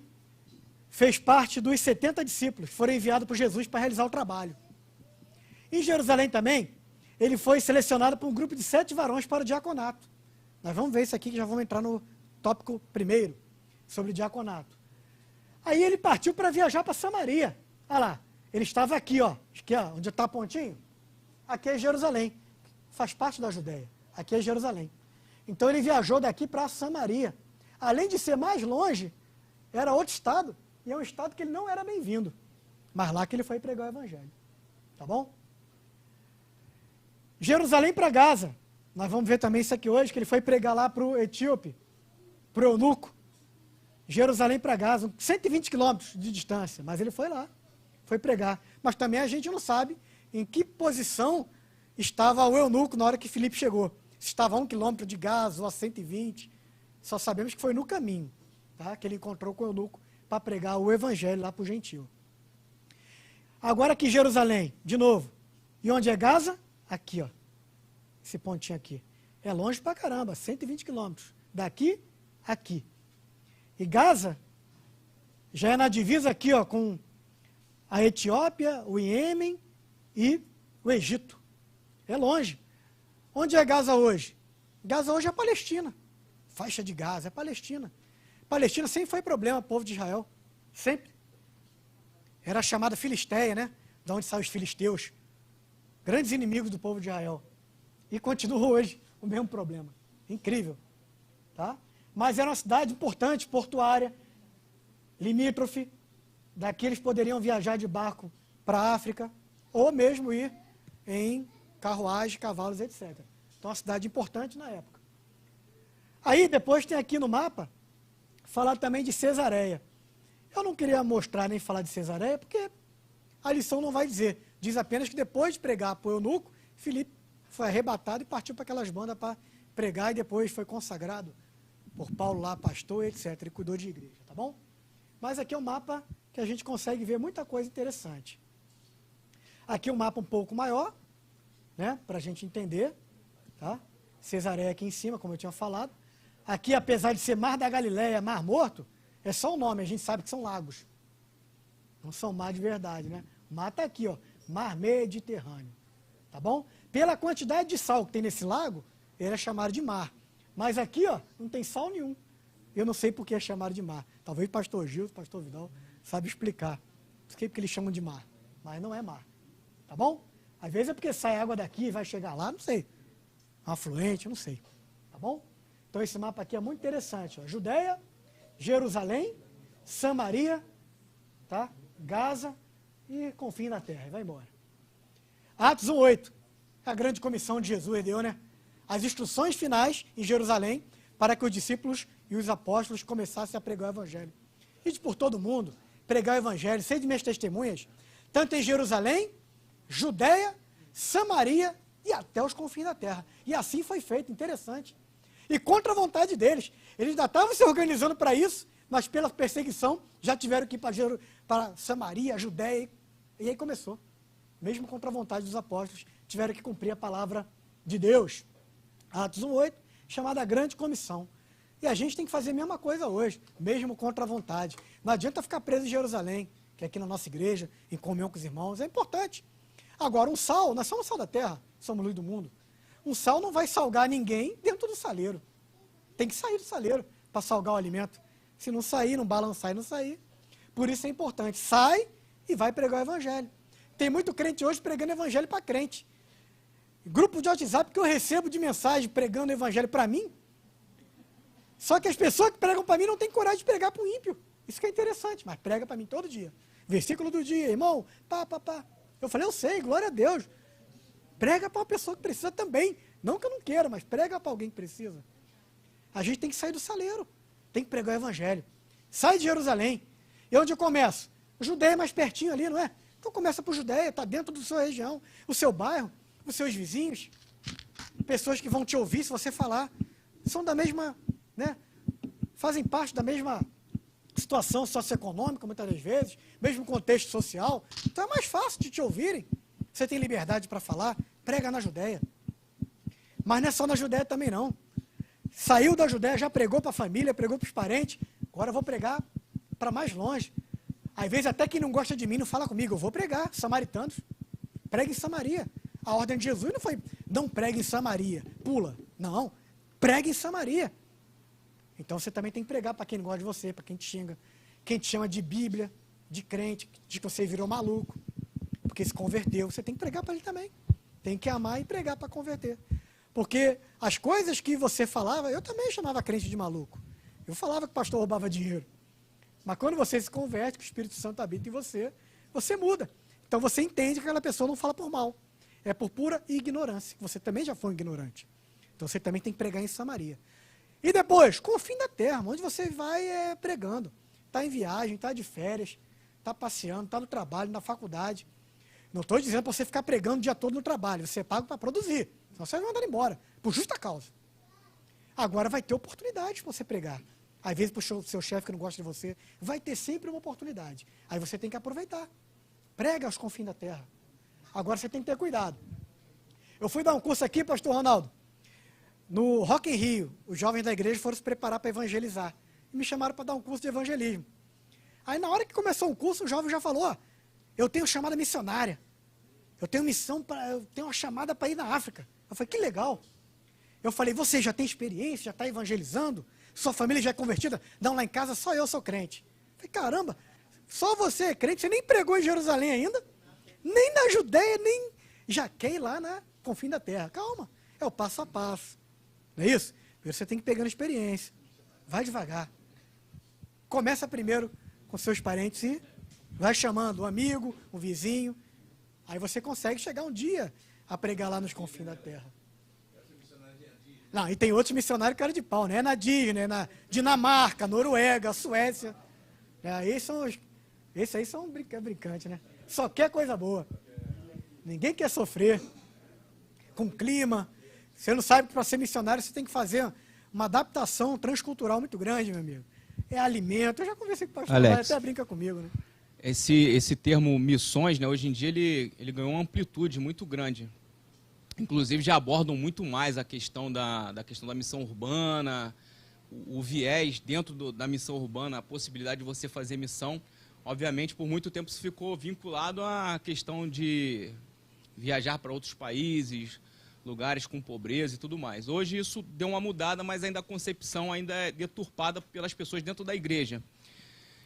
fez parte dos 70 discípulos que foram enviados por Jesus para realizar o trabalho. Em Jerusalém também, ele foi selecionado por um grupo de 7 varões para o diaconato. Nós vamos ver isso aqui, que já vamos entrar no tópico primeiro, sobre o diaconato. Aí ele partiu para viajar para Samaria. Olha lá, ele estava aqui, ó, onde está a pontinho. Aqui é Jerusalém, faz parte da Judéia. Aqui é Jerusalém. Então ele viajou daqui para Samaria. Além de ser mais longe, era outro estado, e é um estado que ele não era bem-vindo. Mas lá que ele foi pregar o evangelho. Tá bom? Jerusalém para Gaza. Nós vamos ver também isso aqui hoje, que ele foi pregar lá para o etíope, para o eunuco. Jerusalém para Gaza, 120 quilômetros de distância, mas ele foi lá, foi pregar. Mas também a gente não sabe em que posição estava o eunuco na hora que Filipe chegou. Se estava a 1 quilômetro de Gaza ou a 120, só sabemos que foi no caminho, tá? Que ele encontrou com o eunuco para pregar o evangelho lá para o gentio. Agora aqui Jerusalém, de novo. E onde é Gaza? Aqui, ó. Esse pontinho aqui. É longe pra caramba, 120 quilômetros. Daqui, aqui. E Gaza já é na divisa aqui, ó, com a Etiópia, o Iêmen e o Egito. É longe. Onde é Gaza hoje? Gaza hoje é a Palestina. Faixa de Gaza, é Palestina. Palestina sempre foi problema, povo de Israel. Sempre. Era a chamada Filisteia, né? De onde saem os filisteus. Grandes inimigos do povo de Israel. E continua hoje o mesmo problema. Incrível. Tá? Mas era uma cidade importante, portuária, limítrofe. Daqui eles poderiam viajar de barco para a África, ou mesmo ir em carruagem, cavalos, etc. Então, uma cidade importante na época. Aí, depois tem aqui no mapa, falar também de Cesareia. Eu não queria mostrar nem falar de Cesareia, porque a lição não vai dizer. Diz apenas que depois de pregar para o eunuco, Filipe foi arrebatado e partiu para aquelas bandas para pregar, e depois foi consagrado por Paulo lá, pastor, etc. Ele cuidou de igreja, tá bom? Mas aqui é um mapa que a gente consegue ver muita coisa interessante. Aqui é um mapa um pouco maior, né, para a gente entender, tá? Cesareia aqui em cima, como eu tinha falado. Aqui, apesar de ser Mar da Galileia, Mar Morto, é só o nome, a gente sabe que são lagos. Não são mar de verdade, né? O mar está aqui, ó, Mar Mediterrâneo, tá bom? Pela quantidade de sal que tem nesse lago, ele é chamado de mar. Mas aqui, ó, não tem sal nenhum. Eu não sei por que é chamado de mar. Talvez o pastor Gil, o pastor Vidal, sabe explicar. Não sei porque eles chamam de mar, mas não é mar, tá bom? Às vezes é porque sai água daqui e vai chegar lá, não sei. Um afluente, não sei, tá bom? Então esse mapa aqui é muito interessante, ó. Judeia, Jerusalém, Samaria, tá? Gaza e confim da terra, e vai embora. Atos 1:8, a grande comissão de Jesus deu, né? As instruções finais em Jerusalém para que os discípulos e os apóstolos começassem a pregar o evangelho. E por todo mundo, pregar o evangelho, ser de minhas testemunhas, tanto em Jerusalém, Judeia, Samaria e até os confins da terra. E assim foi feito, interessante. E contra a vontade deles. Eles ainda estavam se organizando para isso, mas pela perseguição já tiveram que ir para Samaria, Judeia, e aí começou. Mesmo contra a vontade dos apóstolos, tiveram que cumprir a palavra de Deus. Atos 1:8, chamada Grande Comissão. E a gente tem que fazer a mesma coisa hoje, mesmo contra a vontade. Não adianta ficar preso em Jerusalém, que é aqui na nossa igreja, em comunhão com os irmãos, é importante. Agora, um sal, nós somos sal da terra, somos luz do mundo. Um sal não vai salgar ninguém dentro do saleiro. Tem que sair do saleiro para salgar o alimento. Se não sair, não balançar e não sair. Por isso é importante, sai e vai pregar o evangelho. Tem muito crente hoje pregando evangelho para crente. Grupo de WhatsApp que eu recebo de mensagem pregando o evangelho para mim. Só que as pessoas que pregam para mim não têm coragem de pregar para o ímpio. Isso que é interessante, mas prega para mim todo dia. Versículo do dia, irmão, pá. Eu falei, eu sei, glória a Deus. Prega para uma pessoa que precisa também. Não que eu não queira, mas prega para alguém que precisa. A gente tem que sair do saleiro. Tem que pregar o evangelho. Sai de Jerusalém. E onde eu começo? O Judeia é mais pertinho ali, não é? Então começa por Judeia, está dentro da sua região, o seu bairro, os seus vizinhos, pessoas que vão te ouvir se você falar. São da mesma, né? Fazem parte da mesma situação socioeconômica, muitas das vezes, mesmo contexto social. Então é mais fácil de te ouvirem. Você tem liberdade para falar, prega na Judeia. Mas não é só na Judeia também não. Saiu da Judéia, já pregou para a família, pregou para os parentes, agora eu vou pregar para mais longe. Às vezes até quem não gosta de mim não fala comigo, eu vou pregar, samaritanos. Prega em Samaria. A ordem de Jesus não foi, não pregue em Samaria, pula. Não, pregue em Samaria. Então você também tem que pregar para quem não gosta de você, para quem te xinga, quem te chama de Bíblia, de crente, de que você virou maluco, porque se converteu. Você tem que pregar para ele também. Tem que amar e pregar para converter. Porque as coisas que você falava, eu também chamava crente de maluco. Eu falava que o pastor roubava dinheiro. Mas quando você se converte, que o Espírito Santo habita em você, você muda. Então você entende que aquela pessoa não fala por mal. É por pura ignorância. Você também já foi ignorante. Então você também tem que pregar em Samaria. E depois, com o fim da terra, onde você vai pregando. Está em viagem, está de férias, está passeando, está no trabalho, na faculdade. Não estou dizendo para você ficar pregando o dia todo no trabalho. Você é pago para produzir. Senão você vai mandar embora, por justa causa. Agora vai ter oportunidade para você pregar. Às vezes, para o seu chefe que não gosta de você, vai ter sempre uma oportunidade. Aí você tem que aproveitar. Prega aos confins da terra. Agora você tem que ter cuidado. Eu fui dar um curso aqui, pastor Ronaldo, no Rock in Rio. Os jovens da igreja foram se preparar para evangelizar. E me chamaram para dar um curso de evangelismo. Aí na hora que começou o curso, o jovem já falou, ó, eu tenho chamada missionária. Eu tenho eu tenho uma chamada para ir na África. Eu falei, que legal. Eu falei, você já tem experiência, já está evangelizando? Sua família já é convertida? Não, lá em casa só eu sou crente. Eu falei, caramba, só você é crente? Você nem pregou em Jerusalém ainda? Nem na Judeia, nem já quer ir lá na confim da terra. Calma, é o passo a passo. Não é isso? Você tem que ir pegando experiência. Vai devagar. Começa primeiro com seus parentes e vai chamando um amigo, um vizinho. Aí você consegue chegar um dia a pregar lá nos confins da terra. Não, e tem outros missionários cara de pau, né? É na Disney, na Dinamarca, Noruega, Suécia. Esses aí são brincantes, né? Só quer coisa boa. Ninguém quer sofrer com clima. Você não sabe que para ser missionário você tem que fazer uma adaptação transcultural muito grande, meu amigo. É alimento. Eu já conversei com o pastor, ele até brinca comigo, né? Esse termo missões, né, hoje em dia ele ganhou uma amplitude muito grande. Inclusive já abordam muito mais a questão da missão urbana, o viés dentro da missão urbana, a possibilidade de você fazer missão. Obviamente, por muito tempo isso ficou vinculado à questão de viajar para outros países, lugares com pobreza e tudo mais. Hoje isso deu uma mudada, mas ainda a concepção ainda é deturpada pelas pessoas dentro da igreja.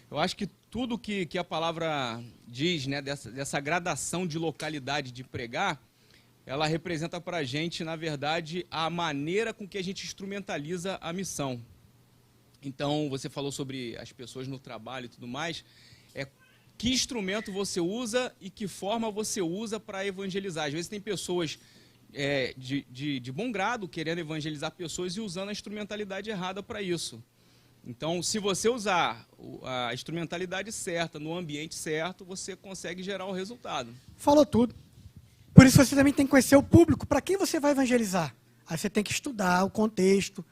Eu acho que tudo que a palavra diz, né, dessa gradação de localidade de pregar, ela representa para a gente, na verdade, a maneira com que a gente instrumentaliza a missão. Então, você falou sobre as pessoas no trabalho e tudo mais, que instrumento você usa e que forma você usa para evangelizar. Às vezes tem pessoas de bom grado querendo evangelizar pessoas e usando a instrumentalidade errada para isso. Então, se você usar a instrumentalidade certa, no ambiente certo, você consegue gerar o resultado. Falou tudo. Por isso você também tem que conhecer o público. Para quem você vai evangelizar? Aí você tem que estudar o contexto.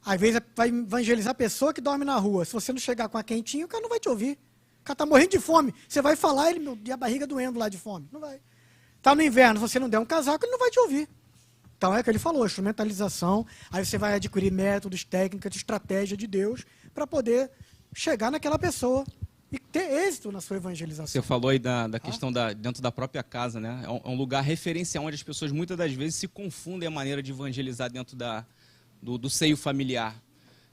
Às vezes vai evangelizar a pessoa que dorme na rua. Se você não chegar com a quentinha, o cara não vai te ouvir. O cara está morrendo de fome. Você vai falar, e a barriga doendo lá de fome. Não vai. Está no inverno, se você não der um casaco, ele não vai te ouvir. Então é o que ele falou, instrumentalização. Aí você vai adquirir métodos, técnicas, estratégia de Deus para poder chegar naquela pessoa e ter êxito na sua evangelização. Você falou aí da questão dentro da própria casa, né? É um lugar referencial onde as pessoas muitas das vezes se confundem a maneira de evangelizar dentro do seio familiar.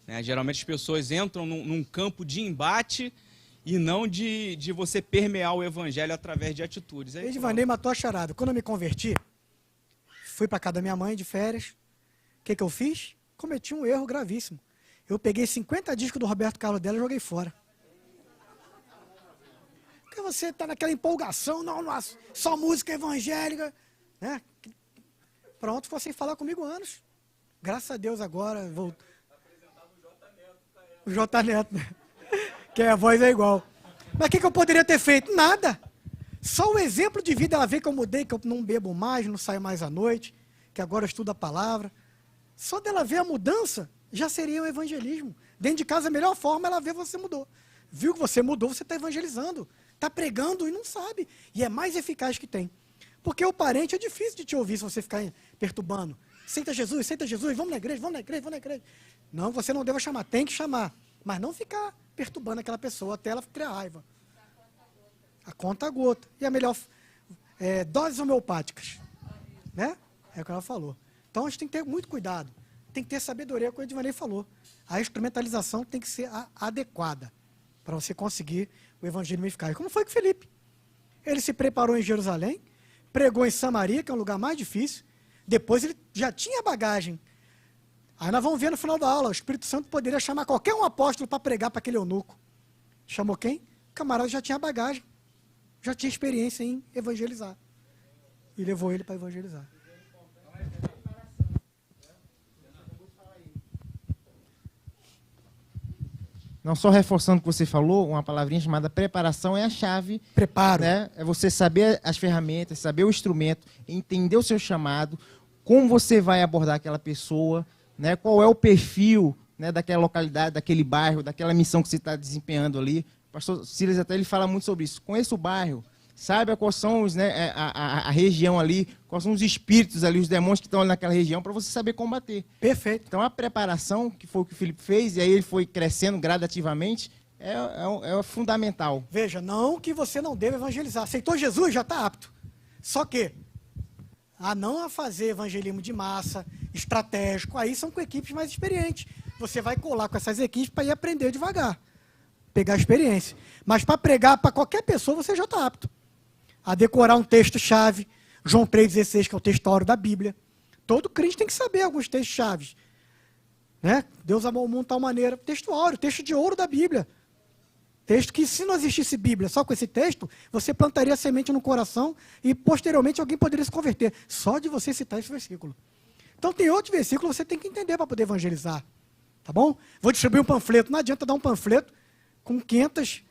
Né? Geralmente as pessoas entram num campo de embate e não de você permear o evangelho através de atitudes. Edvanei matou a charada. Quando eu me converti, fui para casa da minha mãe de férias. O que eu fiz? Cometi um erro gravíssimo. Eu peguei 50 discos do Roberto Carlos dela e joguei fora. Porque você está naquela empolgação, não, só música evangélica. Né? Pronto, ficou sem falar comigo anos. Graças a Deus agora voltou. O J Neto, né? Que a voz é igual. Mas o que eu poderia ter feito? Nada. Só o exemplo de vida, ela vê que eu mudei, que eu não bebo mais, não saio mais à noite, que agora eu estudo a palavra. Só dela ver a mudança, já seria um evangelismo. Dentro de casa, a melhor forma, ela vê que você mudou. Viu que você mudou, você está evangelizando. Está pregando e não sabe. E é mais eficaz que tem. Porque o parente é difícil de te ouvir se você ficar perturbando. Aceita Jesus, vamos na igreja, vamos na igreja, vamos na igreja. Não, você não deve chamar, tem que chamar. Mas não ficar perturbando aquela pessoa até ela criar raiva. A conta gota. E a melhor doses homeopáticas. Né? É o que ela falou. Então a gente tem que ter muito cuidado. Tem que ter sabedoria, como o Edvanei falou. A instrumentalização tem que ser adequada para você conseguir o evangelho eficaz. Como foi com Filipe? Ele se preparou em Jerusalém, pregou em Samaria, que é um lugar mais difícil. Depois ele já tinha bagagem. Aí nós vamos ver no final da aula, o Espírito Santo poderia chamar qualquer um apóstolo para pregar para aquele eunuco. Chamou quem? O camarada já tinha bagagem, já tinha experiência em evangelizar. E levou ele para evangelizar. Não só reforçando o que você falou, uma palavrinha chamada preparação é a chave. Preparo. Né? É você saber as ferramentas, saber o instrumento, entender o seu chamado, como você vai abordar aquela pessoa, né? Qual é o perfil, né, daquela localidade, daquele bairro, daquela missão que você está desempenhando ali. O pastor Silas até ele fala muito sobre isso. Conheça o bairro, saiba quais são a região ali, quais são os espíritos ali, os demônios que estão ali naquela região, para você saber combater. Perfeito. Então, a preparação, que foi o que o Filipe fez, e aí ele foi crescendo gradativamente, é fundamental. Veja, não que você não deva evangelizar. Aceitou Jesus, já está apto. Só que, não a fazer evangelismo de massa, estratégico, aí são com equipes mais experientes. Você vai colar com essas equipes para ir aprender devagar, pegar experiência. Mas para pregar para qualquer pessoa, você já está apto a decorar um texto-chave, João 3,16, que é o textório da Bíblia. Todo crente tem que saber alguns textos-chaves. Né? Deus amou o mundo de tal maneira. Texto áureo, texto de ouro da Bíblia. Texto que, se não existisse Bíblia só com esse texto, você plantaria a semente no coração e, posteriormente, alguém poderia se converter. Só de você citar esse versículo. Então, tem outro versículo que você tem que entender para poder evangelizar. Tá bom? Vou distribuir um panfleto. Não adianta dar um panfleto com 500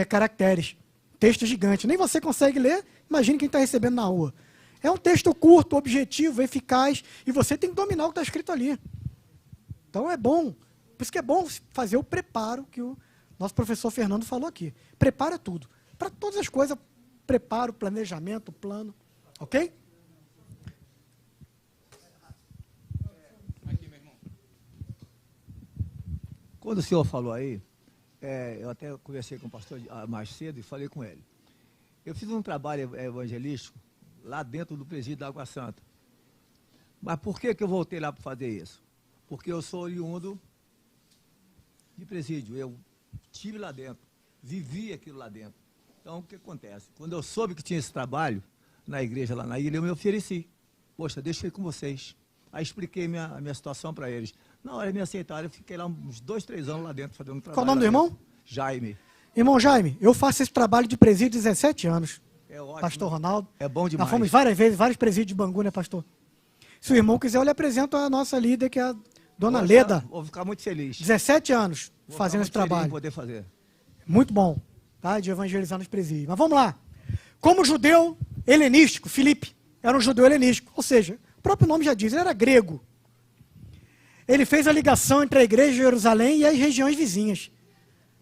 caracteres. Texto gigante. Nem você consegue ler, imagine quem está recebendo na rua. É um texto curto, objetivo, eficaz, e você tem que dominar o que está escrito ali. Então é bom. Por isso que é bom fazer o preparo que o nosso professor Fernando falou aqui. Prepara tudo. Para todas as coisas, preparo, planejamento, plano. Ok? Aqui, meu irmão. Quando o senhor falou aí, eu até conversei com o pastor mais cedo e falei com ele. Eu fiz um trabalho evangelístico lá dentro do presídio da Água Santa. Mas por que eu voltei lá para fazer isso? Porque eu sou oriundo de presídio. Eu estive lá dentro, vivi aquilo lá dentro. Então, o que acontece? Quando eu soube que tinha esse trabalho na igreja lá na ilha, eu me ofereci. Poxa, deixa eu ir com vocês. Aí expliquei a minha situação para eles. Na hora eles me aceitaram, eu fiquei lá uns 2, 3 anos lá dentro, fazendo um trabalho. Qual o nome do irmão? Jaime. Irmão Jaime, eu faço esse trabalho de presídio há 17 anos. É ótimo. Pastor Ronaldo. É bom demais. Nós fomos várias vezes, vários presídios de Bangu, né, pastor? Se o irmão quiser, eu lhe apresento a nossa líder, que é a dona Leda. Vou ficar muito feliz. 17 anos fazendo esse trabalho. Poder fazer. Muito bom, tá? De evangelizar nos presídios. Mas vamos lá. Como judeu helenístico, Filipe era um judeu helenístico, ou seja, o próprio nome já diz, ele era grego. Ele fez a ligação entre a igreja de Jerusalém e as regiões vizinhas.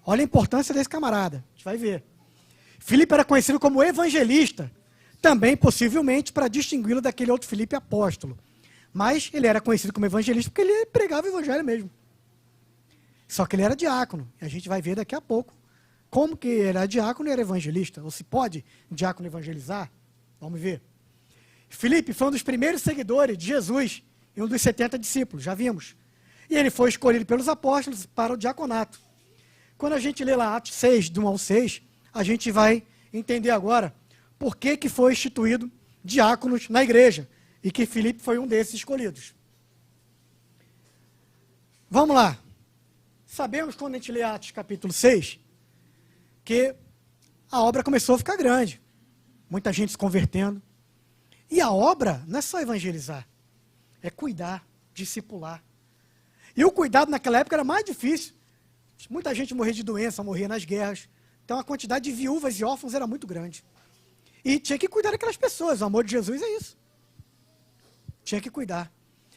Olha a importância desse camarada, a gente vai ver. Filipe era conhecido como evangelista, também possivelmente para distingui-lo daquele outro Filipe apóstolo. Mas ele era conhecido como evangelista porque ele pregava o evangelho mesmo. Só que ele era diácono, e a gente vai ver daqui a pouco como que ele era diácono e era evangelista, ou se pode diácono evangelizar. Vamos ver. Filipe foi um dos primeiros seguidores de Jesus e um dos 70 discípulos, já vimos. E ele foi escolhido pelos apóstolos para o diaconato. Quando a gente lê lá Atos 6, do 1 ao 6, a gente vai entender agora por que foi instituído diáconos na igreja e que Filipe foi um desses escolhidos. Vamos lá. Sabemos, quando a gente lê Atos capítulo 6, que a obra começou a ficar grande. Muita gente se convertendo. E a obra não é só evangelizar, é cuidar, discipular. E o cuidado naquela época era mais difícil. Muita gente morria de doença, morria nas guerras. Então a quantidade de viúvas e órfãos era muito grande. E tinha que cuidar daquelas pessoas. O amor de Jesus é isso. Tinha que cuidar.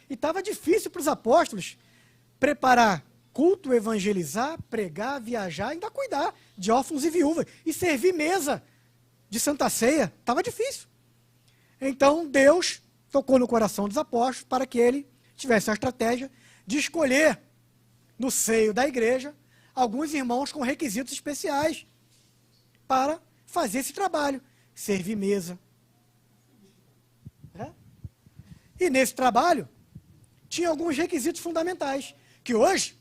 E estava difícil para os apóstolos preparar culto, evangelizar, pregar, viajar, ainda cuidar de órfãos e viúvas. E servir mesa de Santa Ceia. Estava difícil. Então Deus tocou no coração dos apóstolos para que ele tivesse a estratégia de escolher no seio da igreja alguns irmãos com requisitos especiais para fazer esse trabalho, servir mesa. E nesse trabalho, tinha alguns requisitos fundamentais, que hoje,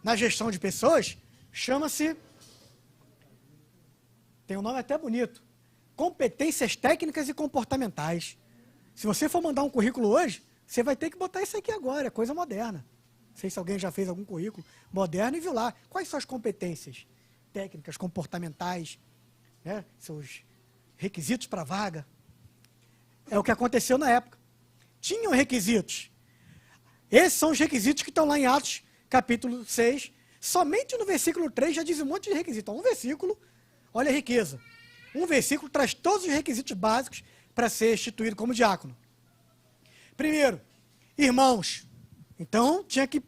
na gestão de pessoas, chama-se, tem um nome até bonito, competências técnicas e comportamentais. Se você for mandar um currículo hoje, você vai ter que botar isso aqui agora, é coisa moderna. Não sei se alguém já fez algum currículo moderno e viu lá. Quais são as competências técnicas, comportamentais, né? Seus requisitos para a vaga. É o que aconteceu na época. Tinham requisitos. Esses são os requisitos que estão lá em Atos, capítulo 6. Somente no versículo 3 já diz um monte de requisitos. Então, um versículo, olha a riqueza. Um versículo traz todos os requisitos básicos para ser instituído como diácono. Primeiro, irmãos. Então, tinha que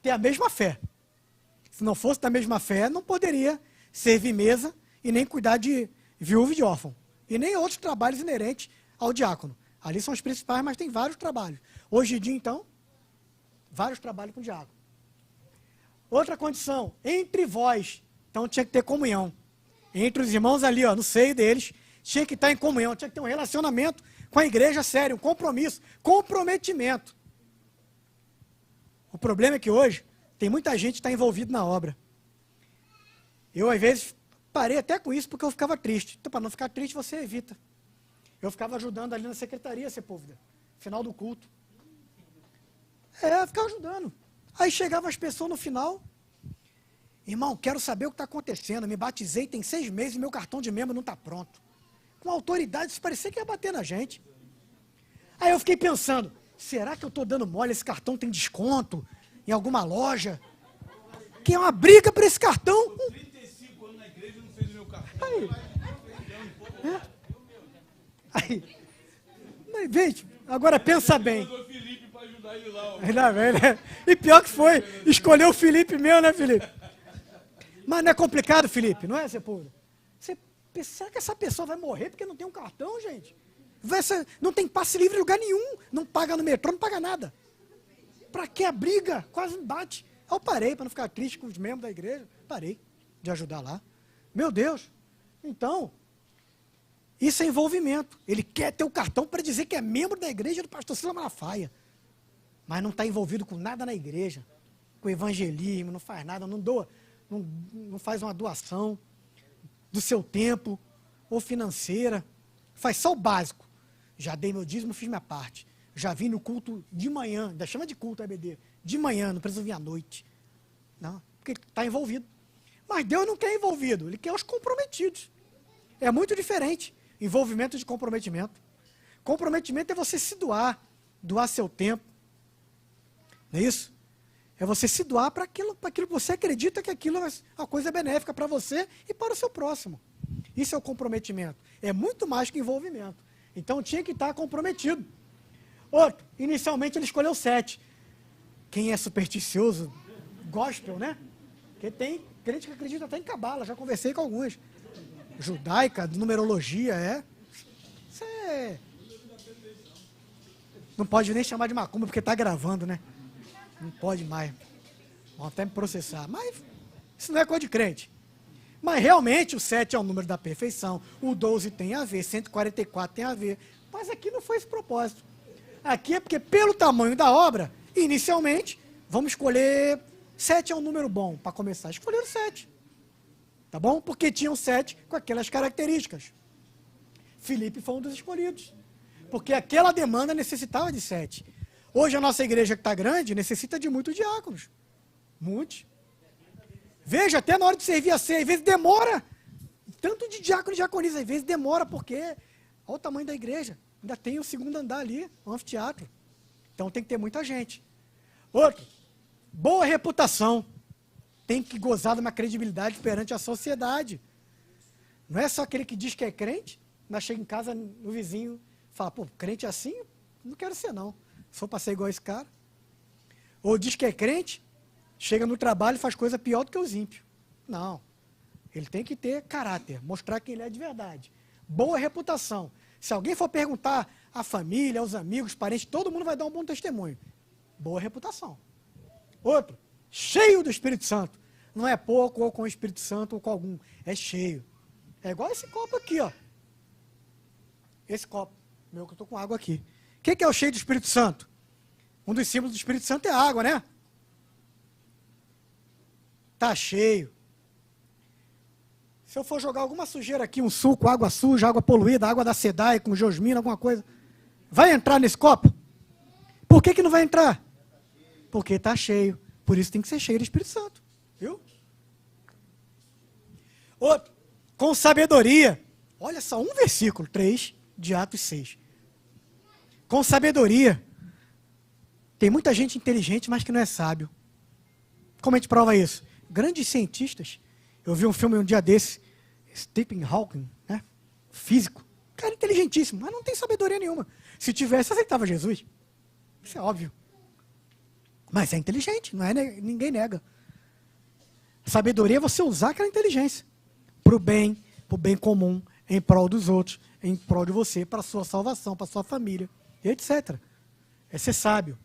ter a mesma fé. Se não fosse da mesma fé, não poderia servir mesa e nem cuidar de viúvo e de órfão. E nem outros trabalhos inerentes ao diácono. Ali são os principais, mas tem vários trabalhos. Hoje em dia, então, vários trabalhos com o diácono. Outra condição, entre vós. Então, tinha que ter comunhão. Entre os irmãos ali, ó, no seio deles, tinha que estar em comunhão, tinha que ter um relacionamento com a igreja sério, um compromisso, comprometimento. O problema é que hoje tem muita gente que está envolvida na obra. Eu, às vezes, parei até com isso porque eu ficava triste. Então, para não ficar triste, você evita. Eu ficava ajudando ali na secretaria, Sepúlveda, final do culto. Eu ficava ajudando. Aí chegavam as pessoas no final. Irmão, quero saber o que está acontecendo. Me batizei tem 6 meses e meu cartão de membro não está pronto. Com autoridade, isso parecia que ia bater na gente. Aí eu fiquei pensando, será que eu estou dando mole? Esse cartão tem desconto em alguma loja? Que é uma briga para esse cartão. 35 anos na igreja não fez o meu cartão. Aí, mas, gente, agora pensa bem. O Felipe para ajudar ele lá. E pior que foi, escolheu o Felipe mesmo, né, Felipe? Mas não é complicado, Felipe, não é, Sepúlveda? Será que essa pessoa vai morrer porque não tem um cartão, gente? Não tem passe livre em lugar nenhum, não paga no metrô, não paga nada. Para que a briga? Quase me bate. Eu parei, para não ficar triste com os membros da igreja, parei de ajudar lá. Meu Deus, então, isso é envolvimento. Ele quer ter o cartão para dizer que é membro da igreja do pastor Silas Malafaia, mas não está envolvido com nada na igreja, com evangelismo, não faz nada, não doa, não faz uma doação do seu tempo ou financeira, faz só o básico. Já dei meu dízimo, fiz minha parte. Já vim no culto de manhã, ainda chama de culto, EBD, de manhã, não precisa vir à noite. Não, porque está envolvido. Mas Deus não quer envolvido, Ele quer os comprometidos. É muito diferente, envolvimento de comprometimento. Comprometimento é você se doar seu tempo. Não é isso? É você se doar para aquilo que você acredita que aquilo é uma coisa benéfica para você e para o seu próximo. Isso é o comprometimento. É muito mais que envolvimento. Então tinha que estar comprometido. Outro, inicialmente ele escolheu 7. Quem é supersticioso, gospel, né? Porque tem crente que acredita até em cabala, já conversei com alguns. Judaica, numerologia, Isso é... Não pode nem chamar de macumba porque está gravando, né? Não pode mais. Vão até me processar. Mas isso não é coisa de crente. Mas realmente o 7 é o número da perfeição. O 12 tem a ver, 144 tem a ver. Mas aqui não foi esse propósito. Aqui é porque pelo tamanho da obra, inicialmente, vamos escolher... 7 é um número bom para começar. Escolheram 7. Tá bom? Porque tinham 7 com aquelas características. Filipe foi um dos escolhidos. Porque aquela demanda necessitava de 7. Hoje a nossa igreja que está grande necessita de muitos diáconos. Muitos. Veja, até na hora de servir a ceia, às vezes demora. Tanto de diácono e diaconisa, às vezes demora, porque olha o tamanho da igreja. Ainda tem o segundo andar ali, o anfiteatro. Então tem que ter muita gente. Outro, boa reputação. Tem que gozar de uma credibilidade perante a sociedade. Não é só aquele que diz que é crente, mas chega em casa no vizinho e fala, pô, crente assim? Não quero ser não. Se for para ser igual a esse cara. Ou diz que é crente, chega no trabalho e faz coisa pior do que os ímpios. Não. Ele tem que ter caráter, mostrar que ele é de verdade. Boa reputação. Se alguém for perguntar à família, aos amigos, parentes, todo mundo vai dar um bom testemunho. Boa reputação. Outro, cheio do Espírito Santo. Não é pouco, ou com o Espírito Santo, ou com algum. É cheio. É igual esse copo aqui, ó. Esse copo. Meu, que eu estou com água aqui. O que é o cheio do Espírito Santo? Um dos símbolos do Espírito Santo é a água, né? Tá cheio. Se eu for jogar alguma sujeira aqui, um suco, água suja, água poluída, água da SEDAI com geosmina, alguma coisa, vai entrar nesse copo? Por que não vai entrar? Porque está cheio. Por isso tem que ser cheio do Espírito Santo. Viu? Outro, com sabedoria. Olha só, um versículo, 3 de Atos 6. Com sabedoria. Tem muita gente inteligente, mas que não é sábio. Como a gente prova isso? Grandes cientistas. Eu vi um filme um dia desse, Stephen Hawking, né? Físico. Cara inteligentíssimo, mas não tem sabedoria nenhuma. Se tivesse, aceitava Jesus. Isso é óbvio. Mas é inteligente, não é, ninguém nega. Sabedoria é você usar aquela inteligência para o bem comum, em prol dos outros, em prol de você, para a sua salvação, para a sua família, etc. É ser sábio.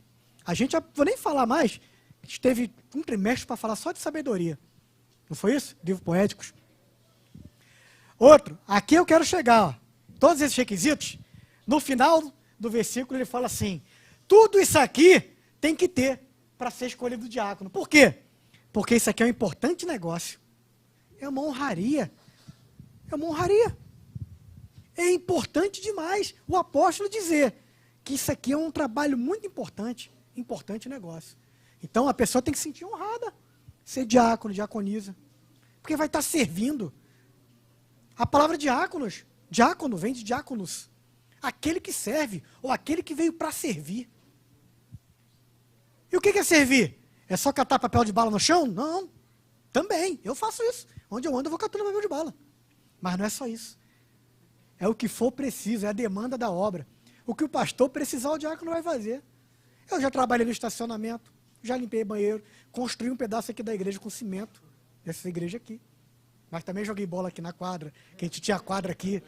A gente, vou nem falar mais, a gente teve um trimestre para falar só de sabedoria. Não foi isso? Livros poéticos. Outro, aqui eu quero chegar, ó. Todos esses requisitos, no final do versículo ele fala assim, tudo isso aqui tem que ter para ser escolhido diácono. Por quê? Porque isso aqui é um importante negócio. É uma honraria. É uma honraria. É importante demais o apóstolo dizer que isso aqui é um trabalho muito importante negócio. Então a pessoa tem que se sentir honrada, ser diácono, diaconisa, porque vai estar servindo. A palavra diáconos, diácono vem de diáconos, aquele que serve, ou aquele que veio para servir. E o que é servir? É só catar papel de bala no chão? Não, também, eu faço isso. Onde eu ando eu vou catando papel de bala. Mas não é só isso. É o que for preciso, é a demanda da obra. O que o pastor precisar, o diácono vai fazer. Eu já trabalhei no estacionamento, já limpei banheiro, construí um pedaço aqui da igreja com cimento, dessa igreja aqui. Mas também joguei bola aqui na quadra, que a gente tinha quadra aqui.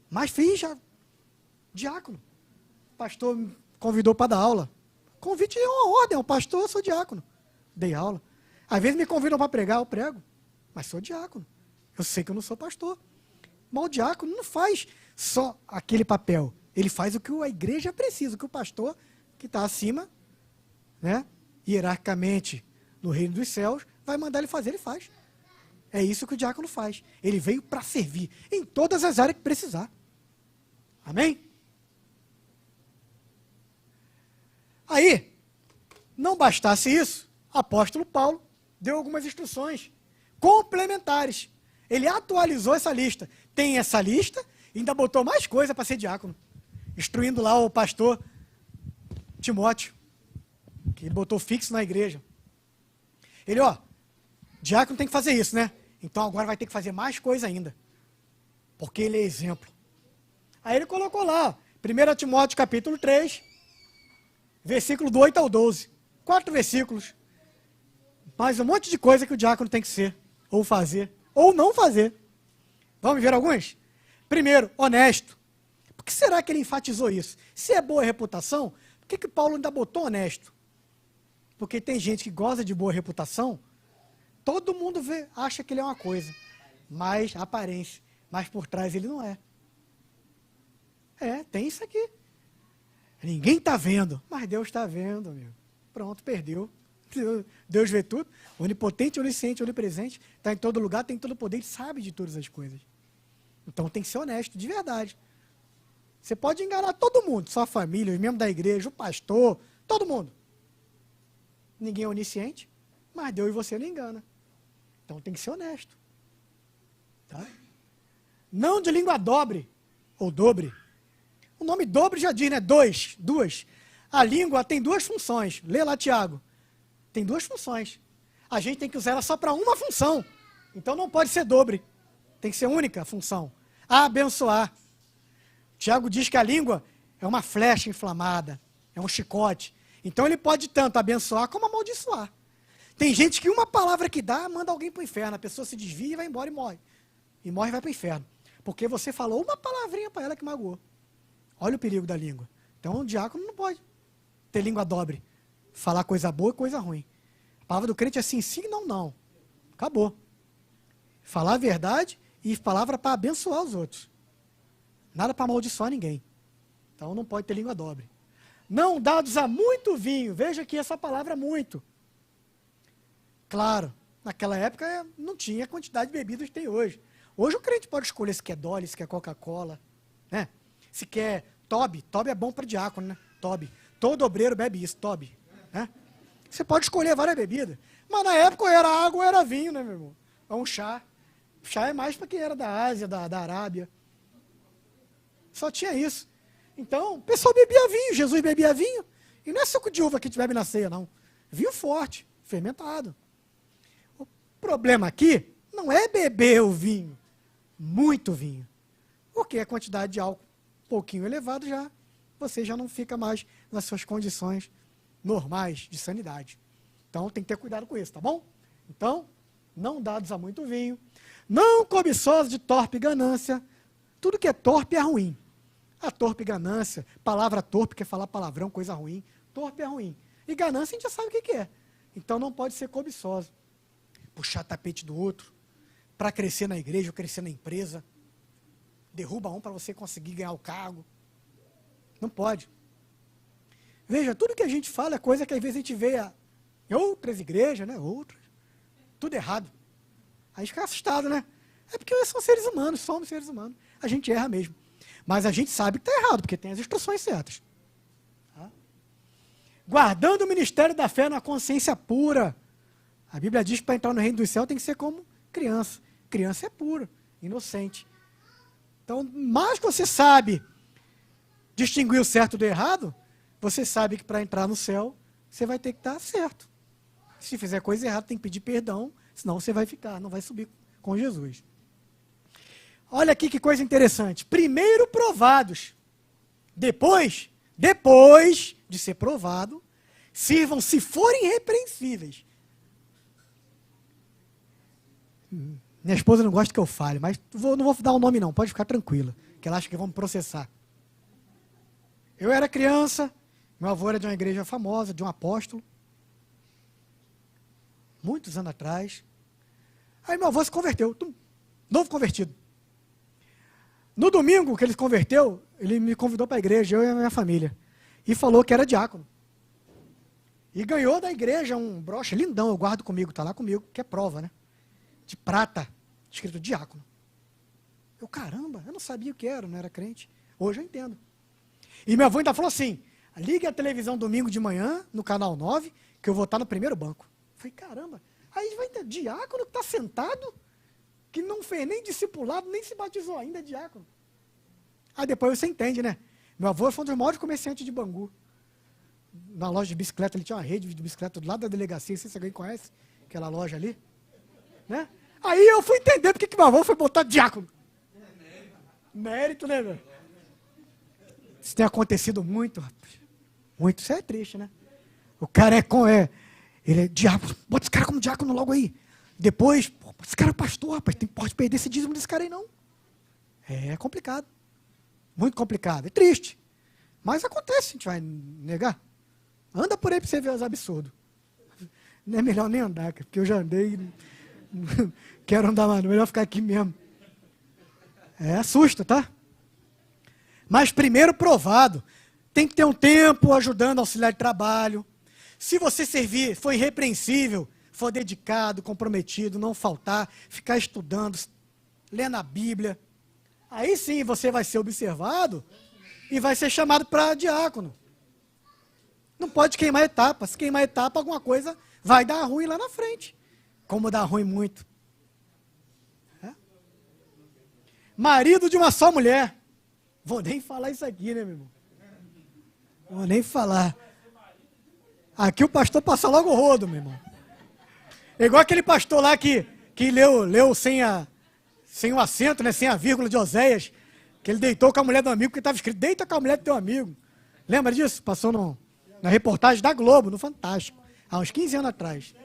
Mas fiz já, diácono. O pastor me convidou para dar aula. Convite é uma ordem, o pastor, eu sou diácono. Dei aula. Às vezes me convidam para pregar, eu prego. Mas sou diácono. Eu sei que eu não sou pastor. Mas o diácono não faz só aquele papel. Ele faz o que a igreja precisa, o que o pastor, que está acima, né, hierarquicamente no reino dos céus, vai mandar ele fazer, ele faz. É isso que o diácono faz. Ele veio para servir em todas as áreas que precisar. Amém? Aí, não bastasse isso, o apóstolo Paulo deu algumas instruções complementares. Ele atualizou essa lista. Tem essa lista e ainda botou mais coisa para ser diácono. Instruindo lá o pastor Timóteo, que ele botou fixo na igreja. Ele, diácono tem que fazer isso, né? Então agora vai ter que fazer mais coisa ainda. Porque ele é exemplo. Aí ele colocou lá, 1 Timóteo capítulo 3, versículo do 8 ao 12. 4 versículos. Mais um monte de coisa que o diácono tem que ser, ou fazer, ou não fazer. Vamos ver alguns? Primeiro, honesto. Por que será que ele enfatizou isso? Se é boa reputação, por que Paulo ainda botou honesto? Porque tem gente que gosta de boa reputação, todo mundo acha que ele é uma coisa, mas aparência, mas por trás ele não é. Tem isso aqui. Ninguém está vendo, mas Deus está vendo, amigo. Pronto, perdeu. Deus vê tudo, onipotente, onisciente, onipresente, está em todo lugar, tem todo o poder e sabe de todas as coisas. Então tem que ser honesto, de verdade. Você pode enganar todo mundo, sua família, os membros da igreja, o pastor, todo mundo. Ninguém é onisciente, mas Deus e você não engana. Então tem que ser honesto. Tá? Não de língua dobre, ou dobre. O nome dobre já diz, né? Duas. A língua tem duas funções. Lê lá, Tiago. Tem duas funções. A gente tem que usar ela só para uma função. Então não pode ser dobre. Tem que ser única função. Abençoar. Tiago diz que a língua é uma flecha inflamada. É um chicote. Então ele pode tanto abençoar como amaldiçoar. Tem gente que uma palavra que dá, manda alguém para o inferno. A pessoa se desvia e vai embora e morre. E morre e vai para o inferno. Porque você falou uma palavrinha para ela que magoou. Olha o perigo da língua. Então o diácono não pode ter língua dobre. Falar coisa boa e coisa ruim. palavra do crente é sim, sim, não, não. Acabou. Falar a verdade e palavra para abençoar os outros. Nada para amaldiçoar ninguém. Então não pode ter língua dobre. Não dados a muito vinho. Veja aqui essa palavra muito. Claro, naquela época não tinha a quantidade de bebidas que tem hoje. Hoje o crente pode escolher se quer Dolly, se quer Coca-Cola, né? Se quer Toby. Toby é bom para diácono, né? Toby. Todo obreiro bebe isso, Toby. Né? Você pode escolher várias bebidas. Mas na época ou era água ou era vinho, né, meu irmão? Ou um chá. Chá é mais para quem era da Ásia, da Arábia. Só tinha isso. Então, o pessoal bebia vinho, Jesus bebia vinho. E não é suco de uva que a gente bebe na ceia, não. Vinho forte, fermentado. O problema aqui não é beber o vinho, muito vinho. Porque a quantidade de álcool um pouquinho elevado já, você já não fica mais nas suas condições normais de sanidade. Então, tem que ter cuidado com isso, tá bom? Então, não dados a muito vinho, não cobiçosos de torpe ganância. Tudo que é torpe é ruim. A torpe ganância, palavra torpe, quer falar palavrão, coisa ruim. Torpe é ruim. E ganância a gente já sabe o que é. Então não pode ser cobiçoso. Puxar tapete do outro, para crescer na igreja ou crescer na empresa. Derruba um para você conseguir ganhar o cargo. Não pode. Veja, tudo que a gente fala é coisa que às vezes a gente vê em outras igrejas, né? Outras. Tudo errado. Aí fica assustado, né? É porque são seres humanos, somos seres humanos. A gente erra mesmo. Mas a gente sabe que está errado, porque tem as instruções certas. Tá? Guardando o ministério da fé na consciência pura. A Bíblia diz que para entrar no reino dos céus tem que ser como criança. Criança é pura, inocente. Então, mais que você sabe distinguir o certo do errado, você sabe que para entrar no céu, você vai ter que estar certo. Se fizer coisa errada, tem que pedir perdão, senão você vai ficar, não vai subir com Jesus. Olha aqui que coisa interessante. Primeiro provados. Depois de ser provado, sirvam se forem irrepreensíveis. Minha esposa não gosta que eu fale, mas não vou dar o nome não, pode ficar tranquila, que ela acha que vão me processar. Eu era criança, meu avô era de uma igreja famosa, de um apóstolo, muitos anos atrás. Aí meu avô se converteu, novo convertido. No domingo que ele se converteu, ele me convidou para a igreja, eu e a minha família, e falou que era diácono. E ganhou da igreja um broche lindão, eu guardo comigo, está lá comigo, que é prova, né? De prata, escrito diácono. Eu, caramba, eu não sabia o que era, não era crente. Hoje eu entendo. E meu avô ainda falou assim, ligue a televisão domingo de manhã, no canal 9, que eu vou estar no primeiro banco. Eu falei, caramba, aí vai ter diácono que está sentado, que não fez nem discipulado, nem se batizou ainda, é diácono. Aí depois você entende, né? Meu avô foi um dos maiores comerciantes de Bangu. Na loja de bicicleta, ele tinha uma rede de bicicleta do lado da delegacia, não sei se alguém conhece aquela loja ali. Né? Aí eu fui entender porque que meu avô foi botar diácono. Mérito, né, meu? Isso tem acontecido muito, rapaz. Muito, isso é triste, né? O cara ele é diácono, bota esse cara como diácono logo aí. Depois, pô, esse cara é pastor, rapaz, pode perder esse dízimo desse cara aí não. É complicado. Muito complicado, é triste. Mas acontece, a gente vai negar. Anda por aí para você ver os absurdos. Não é melhor nem andar, porque eu já andei e quero andar mais, melhor ficar aqui mesmo. Assusta, tá? Mas primeiro provado. Tem que ter um tempo ajudando, auxiliar de trabalho. Se você servir, for irrepreensível, for dedicado, comprometido, não faltar, ficar estudando, lendo a Bíblia, aí sim você vai ser observado e vai ser chamado para diácono. Não pode queimar etapa. Se queimar etapa, alguma coisa vai dar ruim lá na frente. Como dá ruim muito. Marido de uma só mulher. Vou nem falar isso aqui, né, meu irmão? Vou nem falar. Aqui o pastor passa logo o rodo, meu irmão. É igual aquele pastor lá que leu sem o acento, né, sem a vírgula de Oséias, que ele deitou com a mulher do amigo, porque estava escrito, deita com a mulher do teu amigo. Lembra disso? Passou na reportagem da Globo, no Fantástico, há uns 15 anos atrás.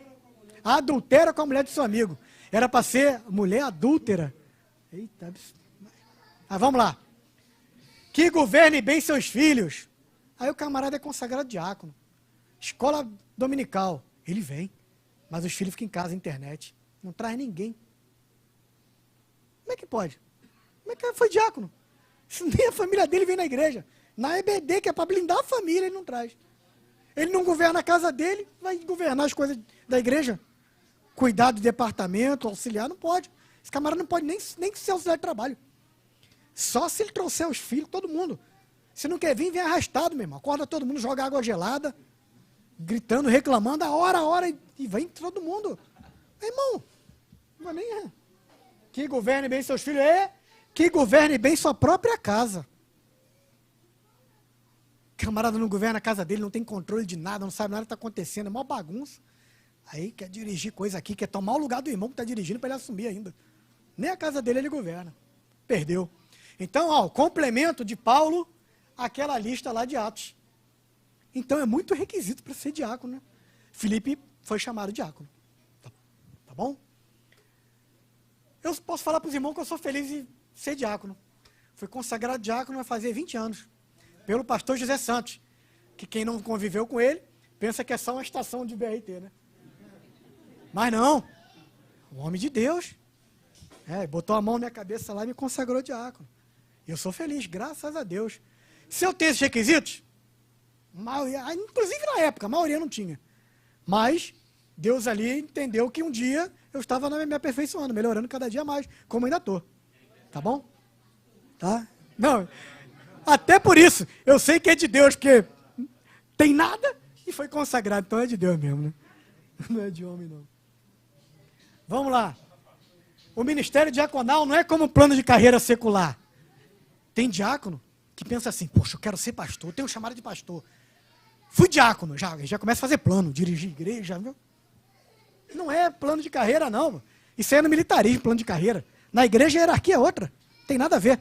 Adultera com a mulher do seu amigo. Era para ser mulher adúltera. Eita, vamos lá. Que governe bem seus filhos. Aí o camarada é consagrado diácono. Escola dominical. Ele vem. Mas os filhos ficam em casa, na internet. Não traz ninguém. Como é que pode? Como é que foi diácono? Nem a família dele vem na igreja. Na EBD, que é para blindar a família, ele não traz. Ele não governa a casa dele, vai governar as coisas da igreja. Cuidar do departamento, auxiliar, não pode. Esse camarada não pode nem ser auxiliar de trabalho. Só se ele trouxer os filhos, todo mundo. Se não quer vir, vem arrastado, meu irmão. Acorda todo mundo, joga água gelada, gritando, reclamando, a hora, e vem todo mundo. Meu irmão, não é nem... Que governe bem seus filhos, que governe bem sua própria casa. O camarada não governa a casa dele, não tem controle de nada, não sabe nada que está acontecendo, é uma bagunça. Aí quer dirigir coisa aqui, quer tomar o lugar do irmão que está dirigindo para ele assumir ainda. Nem a casa dele ele governa. Perdeu. Então, ó, o complemento de Paulo àquela lista lá de Atos. Então é muito requisito para ser diácono, né? Filipe foi chamado diácono. Tá bom? Eu posso falar para os irmãos que eu sou feliz em ser diácono. Fui consagrado diácono vai fazer 20 anos. Pelo pastor José Santos. Que quem não conviveu com ele, pensa que é só uma estação de BRT, né? Mas não. O homem de Deus. Botou a mão na minha cabeça lá e me consagrou diácono. Eu sou feliz, graças a Deus. Se eu tenho esses requisitos, inclusive na época, a maioria não tinha. Mas Deus ali entendeu que um dia eu estava me aperfeiçoando, melhorando cada dia mais, como ainda estou. Tá bom? Tá? Não, até por isso, eu sei que é de Deus, porque tem nada e foi consagrado, então é de Deus mesmo, né? Não é de homem, não. Vamos lá. O ministério diaconal não é como um plano de carreira secular. Tem diácono que pensa assim, poxa, eu quero ser pastor, eu tenho chamada de pastor. Fui diácono, já começa a fazer plano, dirigir igreja, viu? Não é plano de carreira, não. Isso é no militarismo, plano de carreira. Na igreja a hierarquia é outra, não tem nada a ver.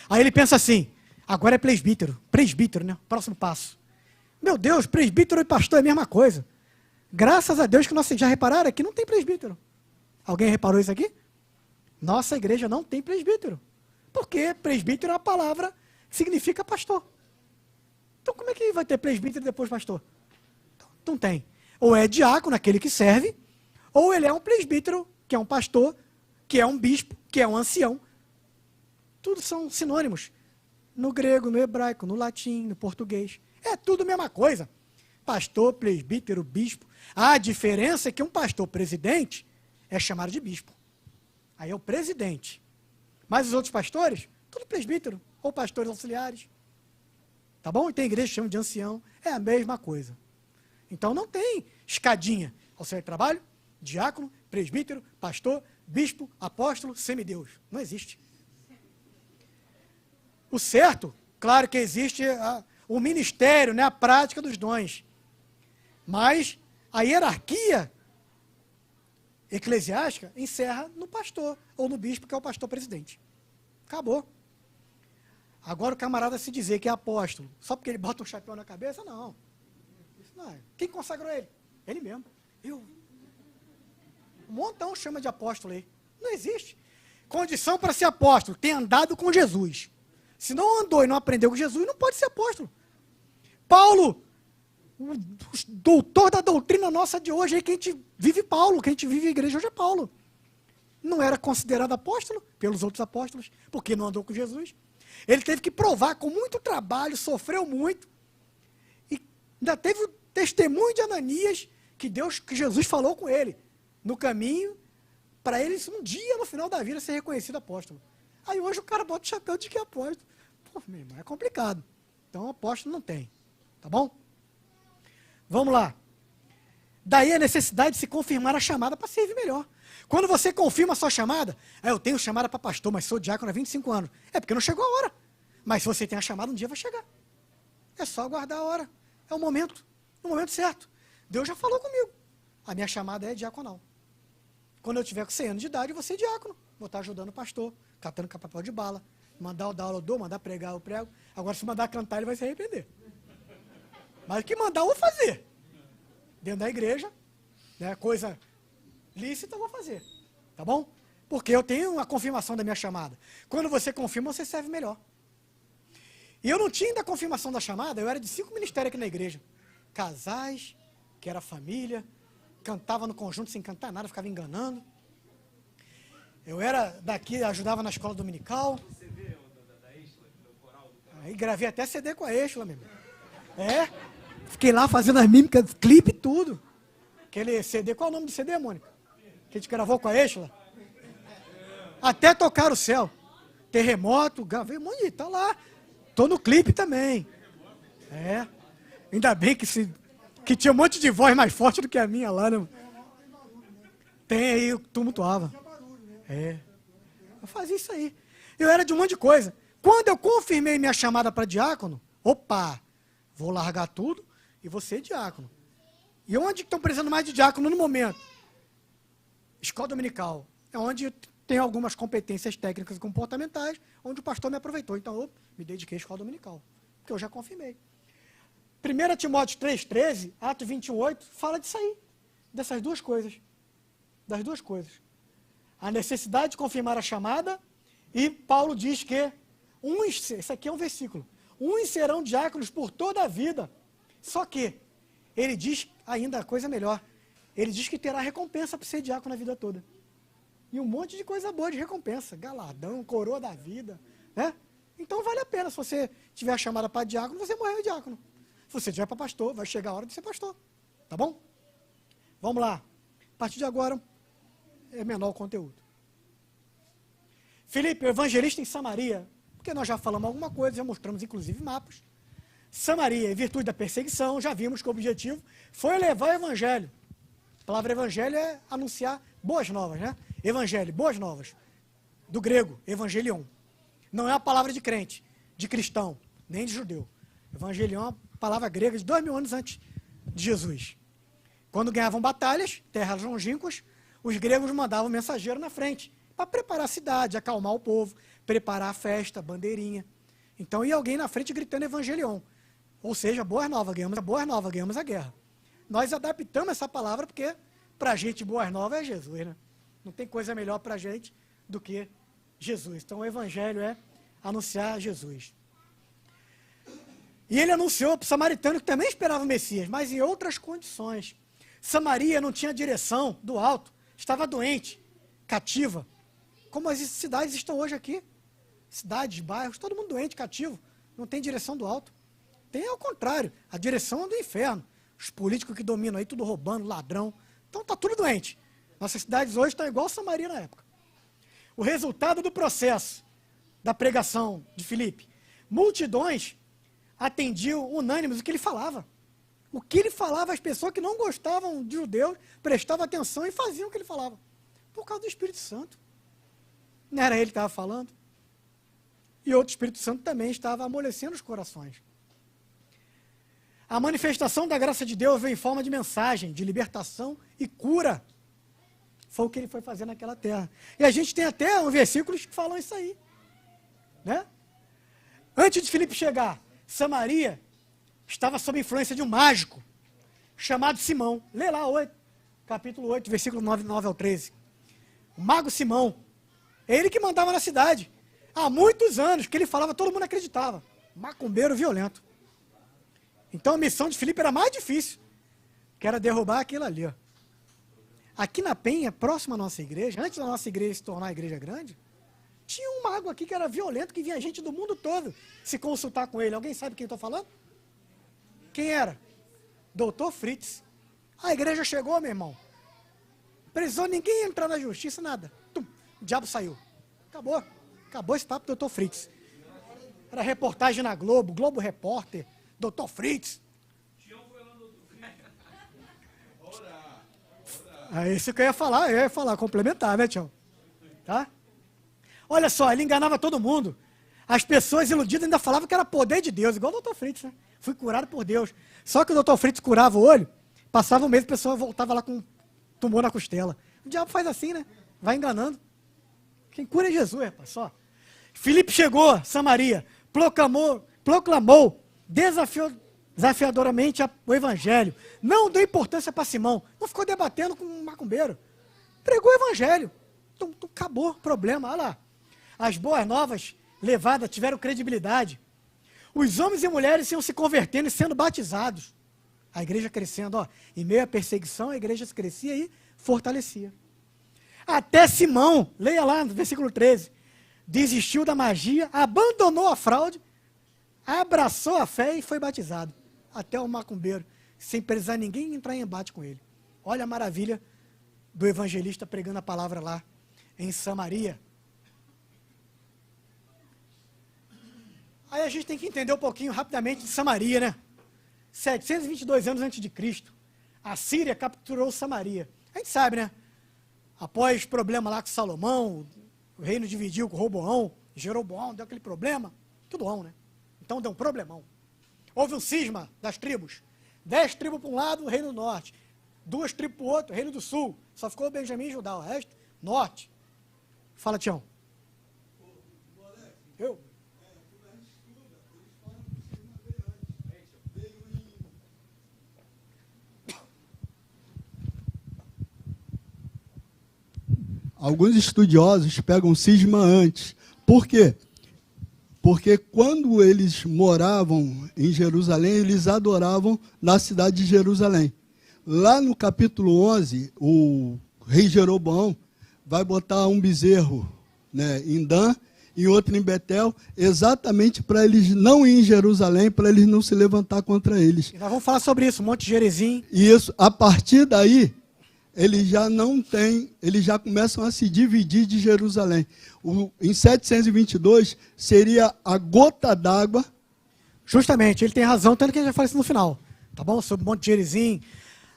Aí ele pensa assim, agora é presbítero, né? Próximo passo. Meu Deus, presbítero e pastor é a mesma coisa. Graças a Deus que nós já repararam aqui não tem presbítero. Alguém reparou isso aqui? Nossa igreja não tem presbítero. Porque presbítero é uma palavra que significa pastor. Então como é que vai ter presbítero e depois pastor? Não tem. Ou é diácono, aquele que serve, ou ele é um presbítero, que é um pastor, que é um bispo, que é um ancião. Tudo são sinônimos. No grego, no hebraico, no latim, no português. É tudo a mesma coisa. Pastor, presbítero, bispo. A diferença é que um pastor presidente é chamado de bispo. Aí é o presidente. Mas os outros pastores, tudo presbítero, ou pastores auxiliares. Tá bom? E tem igreja que chama de ancião. É a mesma coisa. Então não tem escadinha. Auxiliar de trabalho, diácono, presbítero, pastor, bispo, apóstolo, semideus. Não existe. O certo, claro que existe o ministério, né, a prática dos dons. Mas a hierarquia eclesiástica encerra no pastor, ou no bispo, que é o pastor presidente. Acabou. Agora o camarada se dizer que é apóstolo, só porque ele bota um chapéu na cabeça, não. Isso não é. Quem consagrou ele? Ele mesmo. Um montão chama de apóstolo aí. Não existe. Condição para ser apóstolo, ter andado com Jesus. Se não andou e não aprendeu com Jesus, não pode ser apóstolo. Paulo, o doutor da doutrina nossa de hoje, aí que a gente vive Paulo, que a gente vive a igreja hoje é Paulo. Não era considerado apóstolo pelos outros apóstolos, porque não andou com Jesus. Ele teve que provar com muito trabalho, sofreu muito. E ainda teve o testemunho de Ananias, que Jesus falou com ele no caminho, para ele um dia no final da vida ser reconhecido apóstolo. Aí hoje o cara bota o chapéu de que é apóstolo. Pô, meu irmão, é complicado. Então apóstolo não tem. Tá bom? Vamos lá. Daí a necessidade de se confirmar a chamada para servir melhor. Quando você confirma a sua chamada, eu tenho chamada para pastor, mas sou diácono há 25 anos. É porque não chegou a hora. Mas se você tem a chamada, um dia vai chegar. É só aguardar a hora. É o momento certo. Deus já falou comigo. A minha chamada é diaconal. Quando eu tiver com 100 anos de idade, eu vou ser diácono. Vou estar ajudando o pastor, catando com papel de bala. Mandar dar aula eu dou, mandar pregar eu prego. Agora, se mandar cantar, ele vai se arrepender. Mas o que mandar, eu vou fazer. Dentro da igreja, né, coisa lícita, eu vou fazer. Tá bom? Porque eu tenho a confirmação da minha chamada. Quando você confirma, você serve melhor. E eu não tinha ainda a confirmação da chamada, eu era de 5 ministérios aqui na igreja. Casais, que era família, cantava no conjunto sem cantar nada, ficava enganando. Eu era daqui, ajudava na escola dominical. Aí gravei até CD com a Exla, meu irmão. Fiquei lá fazendo as mímicas, clipe e tudo. Aquele CD, qual é o nome do CD, Mônica? Que a gente gravou com a Exla? Até Tocar o Céu. Terremoto, gravei um monte de, tá lá. Tô no clipe também. Ainda bem que tinha um monte de voz mais forte do que a minha lá, né? Tem aí, eu tumultuava. Eu fazia isso aí. Eu era de um monte de coisa. Quando eu confirmei minha chamada para diácono, opa, vou largar tudo e vou ser diácono. E onde estão precisando mais de diácono no momento? Escola dominical. É onde tem algumas competências técnicas e comportamentais, onde o pastor me aproveitou. Então, eu me dediquei à escola dominical, porque eu já confirmei. 1 Timóteo 3,13, Atos 21,8, fala disso aí, dessas duas coisas. Das duas coisas. A necessidade de confirmar a chamada, e Paulo diz que esse aqui é um versículo, uns serão diáconos por toda a vida. Só que ele diz ainda a coisa melhor. Ele diz que terá recompensa para ser diácono a vida toda. E um monte de coisa boa de recompensa. Galardão, coroa da vida. Né? Então vale a pena. Se você tiver a chamada para diácono, você morrer diácono. Se você tiver para pastor, vai chegar a hora de ser pastor. Tá bom? Vamos lá. A partir de agora, é menor o conteúdo. Filipe, o evangelista em Samaria, porque nós já falamos alguma coisa, já mostramos inclusive mapas. Samaria, em virtude da perseguição, já vimos que o objetivo foi levar o evangelho. A palavra evangelho é anunciar boas novas, né? Evangelho, boas novas. Do grego, evangelion. Não é uma palavra de crente, de cristão, nem de judeu. Evangelion é uma palavra grega de 2000 anos antes de Jesus. Quando ganhavam batalhas, terras longínquas, os gregos mandavam mensageiro na frente para preparar a cidade, acalmar o povo, preparar a festa, a bandeirinha. Então ia alguém na frente gritando evangelion. Ou seja, boas novas, ganhamos a guerra. Nós adaptamos essa palavra porque para a gente boas novas é Jesus, né? Não tem coisa melhor para a gente do que Jesus. Então o evangelho é anunciar Jesus. E ele anunciou para o samaritano que também esperava o Messias, mas em outras condições. Samaria não tinha direção do alto, estava doente, cativa, como as cidades estão hoje aqui. Cidades, bairros, todo mundo doente, cativo, não tem direção do alto. Tem ao contrário, a direção é do inferno. Os políticos que dominam aí, tudo roubando, ladrão. Então está tudo doente. Nossas cidades hoje estão igual Samaria na época. O resultado do processo da pregação de Filipe, multidões atendiam unânimes o que ele falava. O que ele falava, as pessoas que não gostavam de judeus prestavam atenção e faziam o que ele falava. Por causa do Espírito Santo. Não era ele que estava falando. E outro Espírito Santo também estava amolecendo os corações. A manifestação da graça de Deus veio em forma de mensagem, de libertação e cura. Foi o que ele foi fazer naquela terra. E a gente tem até versículos que falam isso aí. Né? Antes de Filipe chegar, Samaria estava sob influência de um mágico chamado Simão. Lê lá, capítulo 8, versículo 9 ao 13. O mago Simão. É ele que mandava na cidade. Há muitos anos que ele falava, todo mundo acreditava. Macumbeiro violento. Então a missão de Filipe era mais difícil, que era derrubar aquilo ali. Ó. Aqui na Penha, próximo à nossa igreja, antes da nossa igreja se tornar a igreja grande, tinha um mago aqui que era violento, que vinha gente do mundo todo se consultar com ele. Alguém sabe quem eu estou falando? Quem era? Doutor Fritz. A igreja chegou, meu irmão. Precisou ninguém entrar na justiça, nada. Tum, o diabo saiu. Acabou. Acabou esse papo do Doutor Fritz. Era reportagem na Globo, Globo Repórter, Doutor Fritz. É isso que eu ia falar, complementar, né, Tião? Tá? Olha só, ele enganava todo mundo. As pessoas iludidas ainda falavam que era poder de Deus, igual o Doutor Fritz, né? Fui curado por Deus. Só que o Doutor Fritz curava o olho, passava um mês, a pessoa voltava lá com tumor na costela. O diabo faz assim, né? Vai enganando. Quem cura é Jesus, rapaz, só. Filipe chegou, Samaria, proclamou desafiadoramente o evangelho. Não deu importância para Simão. Não ficou debatendo com um macumbeiro. Pregou o evangelho. Então, acabou o problema. Olha lá. As boas novas tiveram credibilidade. Os homens e mulheres iam se convertendo e sendo batizados. A igreja crescendo, ó, em meio à perseguição, a igreja se crescia e fortalecia. Até Simão, leia lá no versículo 13, desistiu da magia, abandonou a fraude, abraçou a fé e foi batizado. Até o macumbeiro, sem precisar ninguém entrar em embate com ele. Olha a maravilha do evangelista pregando a palavra lá em Samaria. Aí a gente tem que entender um pouquinho rapidamente de Samaria, né? 722 anos antes de Cristo, a Síria capturou Samaria. A gente sabe, né? Após problema lá com Salomão, o reino dividiu com Roboão, Jeroboão, deu aquele problema, tudo bom, né? Então deu um problemão. Houve um cisma das tribos. 10 tribos para um lado, o reino do norte. 2 tribos para o outro, o reino do sul. Só ficou Benjamim e Judá, o resto, norte. Fala, Tião. Eu? Alguns estudiosos pegam cisma antes. Por quê? Porque quando eles moravam em Jerusalém, eles adoravam na cidade de Jerusalém. Lá no capítulo 11, o rei Jeroboão vai botar um bezerro, né, em Dan e outro em Betel, exatamente para eles não ir em Jerusalém, para eles não se levantar contra eles. E nós vamos falar sobre isso, Monte Gerizim. E isso, a partir daí, eles já não têm, eles já começam a se dividir de Jerusalém. Em 722, seria a gota d'água. Justamente, ele tem razão, tanto que a gente já fala isso no final, tá bom? Sobre o Monte Gerizim.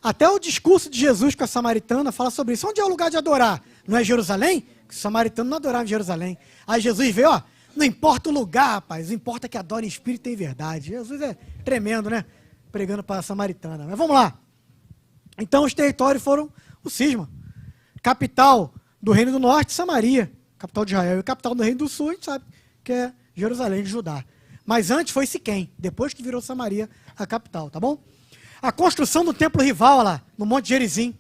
Até o discurso de Jesus com a samaritana fala sobre isso. Onde é o lugar de adorar? Não é Jerusalém? O samaritano não adorava em Jerusalém. Aí Jesus veio, ó, não importa o lugar, rapaz, importa que adore em espírito e em verdade. Jesus é tremendo, né? Pregando para a samaritana. Mas vamos lá. Então os territórios foram o cisma. Capital do Reino do Norte, Samaria, capital de Israel. E capital do Reino do Sul, a gente sabe que é Jerusalém de Judá. Mas antes foi Siquém, depois que virou Samaria a capital, tá bom? A construção do templo rival lá, no Monte Gerizim,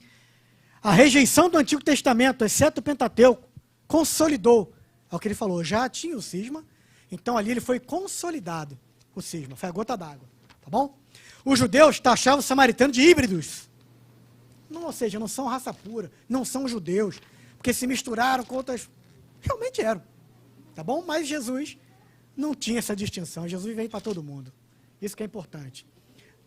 a rejeição do Antigo Testamento, exceto o Pentateuco, consolidou. É o que ele falou, já tinha o cisma, então ali ele foi consolidado, o cisma, foi a gota d'água, tá bom? Os judeus taxavam os samaritanos de híbridos. Não, ou seja, não são raça pura, não são judeus, porque se misturaram com outras, realmente eram, tá bom? Mas Jesus não tinha essa distinção, Jesus veio para todo mundo, isso que é importante.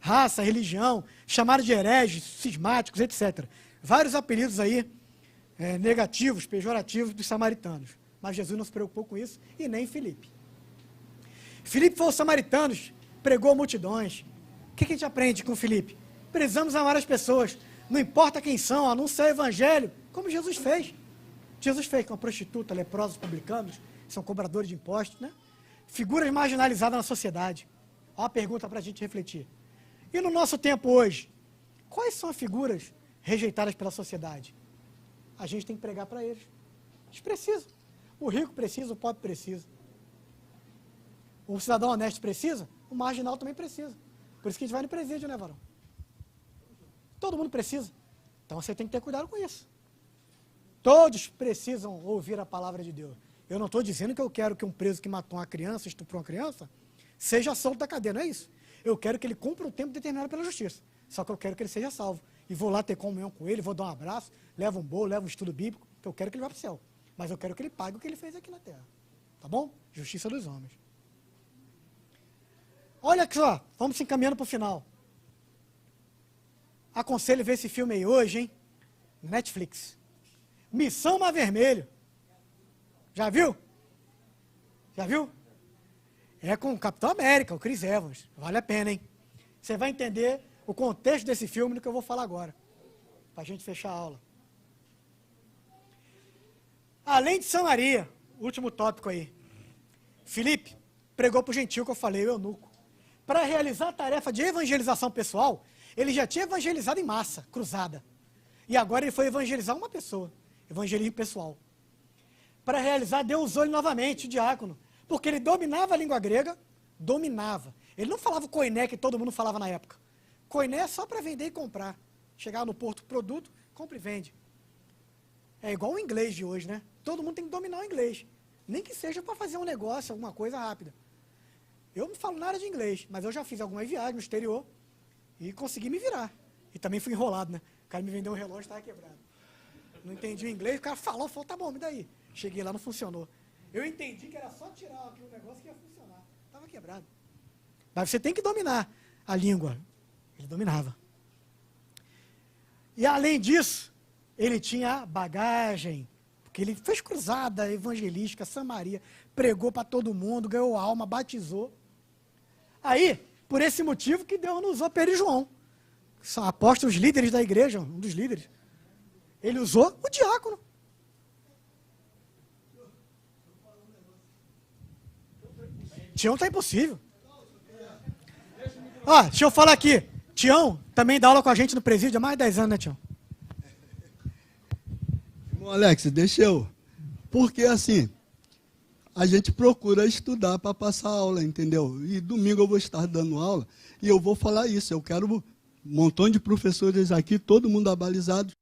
Raça, religião, chamaram de hereges, cismáticos, etc. Vários apelidos aí, negativos, pejorativos dos samaritanos, mas Jesus não se preocupou com isso, e nem Filipe. Filipe foi aos samaritanos, pregou a multidões. O que a gente aprende com Filipe? Precisamos amar as pessoas, não importa quem são, anunciar o evangelho, como Jesus fez. Jesus fez com a prostituta, leprosos, publicanos, são cobradores de impostos, né? Figuras marginalizadas na sociedade. Olha a pergunta para a gente refletir. E no nosso tempo hoje, quais são as figuras rejeitadas pela sociedade? A gente tem que pregar para eles. Eles precisam. O rico precisa, o pobre precisa. O cidadão honesto precisa, o marginal também precisa. Por isso que a gente vai no presídio, né, varão? Todo mundo precisa. Então você tem que ter cuidado com isso. Todos precisam ouvir a palavra de Deus. Eu não estou dizendo que eu quero que um preso que matou uma criança, estuprou uma criança, seja solto da cadeia, não é isso. Eu quero que ele cumpra o tempo determinado pela justiça. Só que eu quero que ele seja salvo. E vou lá ter comunhão com ele, vou dar um abraço, levo um bolo, levo um estudo bíblico, que eu quero que ele vá para o céu. Mas eu quero que ele pague o que ele fez aqui na terra. Tá bom? Justiça dos homens. Olha aqui só, vamos se encaminhando para o final. Aconselho ver esse filme aí hoje, hein? Netflix. Missão Mar Vermelho. Já viu? Já viu? É com o Capitão América, o Chris Evans. Vale a pena, hein? Você vai entender o contexto desse filme do que eu vou falar agora. Para a gente fechar a aula. Além de Samaria, último tópico aí. Filipe pregou para o gentil que eu falei, o eunuco. Para realizar a tarefa de evangelização pessoal, ele já tinha evangelizado em massa, cruzada. E agora ele foi evangelizar uma pessoa. Evangelismo pessoal. Para realizar, Deus usou ele novamente, o diácono. Porque ele dominava a língua grega, dominava. Ele não falava o koiné que todo mundo falava na época. Koiné é só para vender e comprar. Chegar no porto com produto, compra e vende. É igual o inglês de hoje, né? Todo mundo tem que dominar o inglês. Nem que seja para fazer um negócio, alguma coisa rápida. Eu não falo nada de inglês, mas eu já fiz algumas viagens no exterior E consegui me virar. E também fui enrolado, né? O cara me vendeu um relógio e estava quebrado. Não entendi o inglês, o cara falou, tá bom, me dá aí. Cheguei lá, não funcionou. Eu entendi que era só tirar aqui um negócio que ia funcionar. Estava quebrado. Mas você tem que dominar a língua. Ele dominava. E além disso, ele tinha bagagem, porque ele fez cruzada evangelística, Samaria, pregou para todo mundo, ganhou alma, batizou. Aí, por esse motivo que Deus não usou Pedro e João. São apóstolos líderes da igreja, um dos líderes. Ele usou o diácono. Tião está impossível. Ó, deixa eu falar aqui. Tião também dá aula com a gente no presídio há mais de 10 anos, né, Tião? Irmão Alex, deixa eu. Porque assim, a gente procura estudar para passar aula, entendeu? E domingo eu vou estar dando aula e eu vou falar isso. Eu quero um montão de professores aqui, todo mundo abalizado.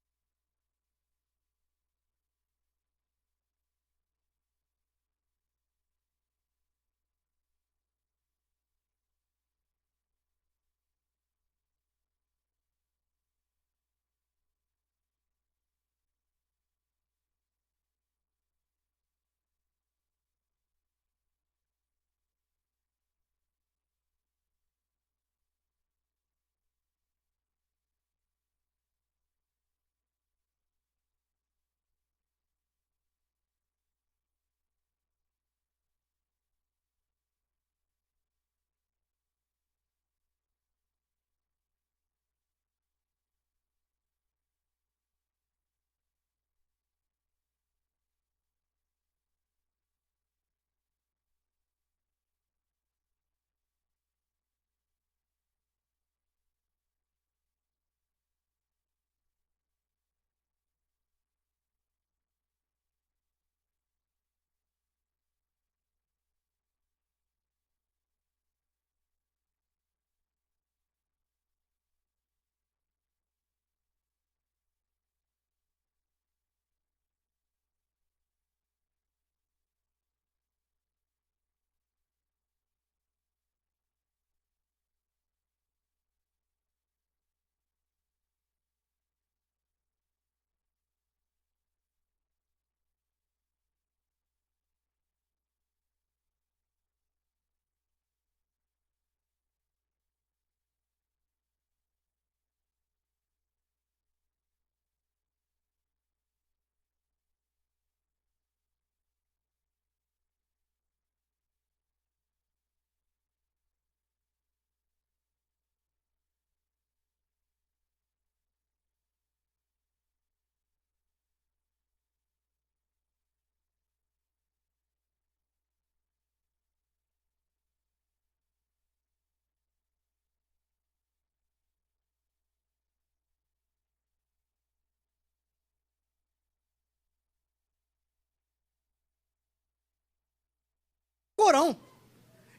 Corão.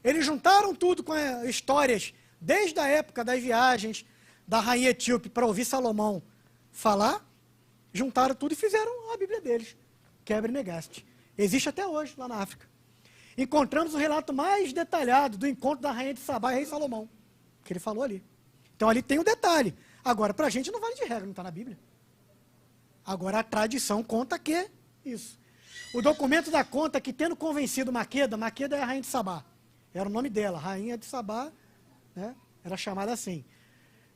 Eles juntaram tudo com histórias, desde a época das viagens da rainha etíope para ouvir Salomão falar, juntaram tudo e fizeram a Bíblia deles, Quebra e Negaste. Existe até hoje, lá na África. Encontramos o relato mais detalhado do encontro da rainha de Sabá e rei Salomão, que ele falou ali. Então ali tem um detalhe. Agora, para a gente não vale de regra, não está na Bíblia. Agora a tradição conta que isso. O documento dá conta que, tendo convencido Maqueda, Maqueda é a rainha de Sabá, era o nome dela, rainha de Sabá, né? Era chamada assim.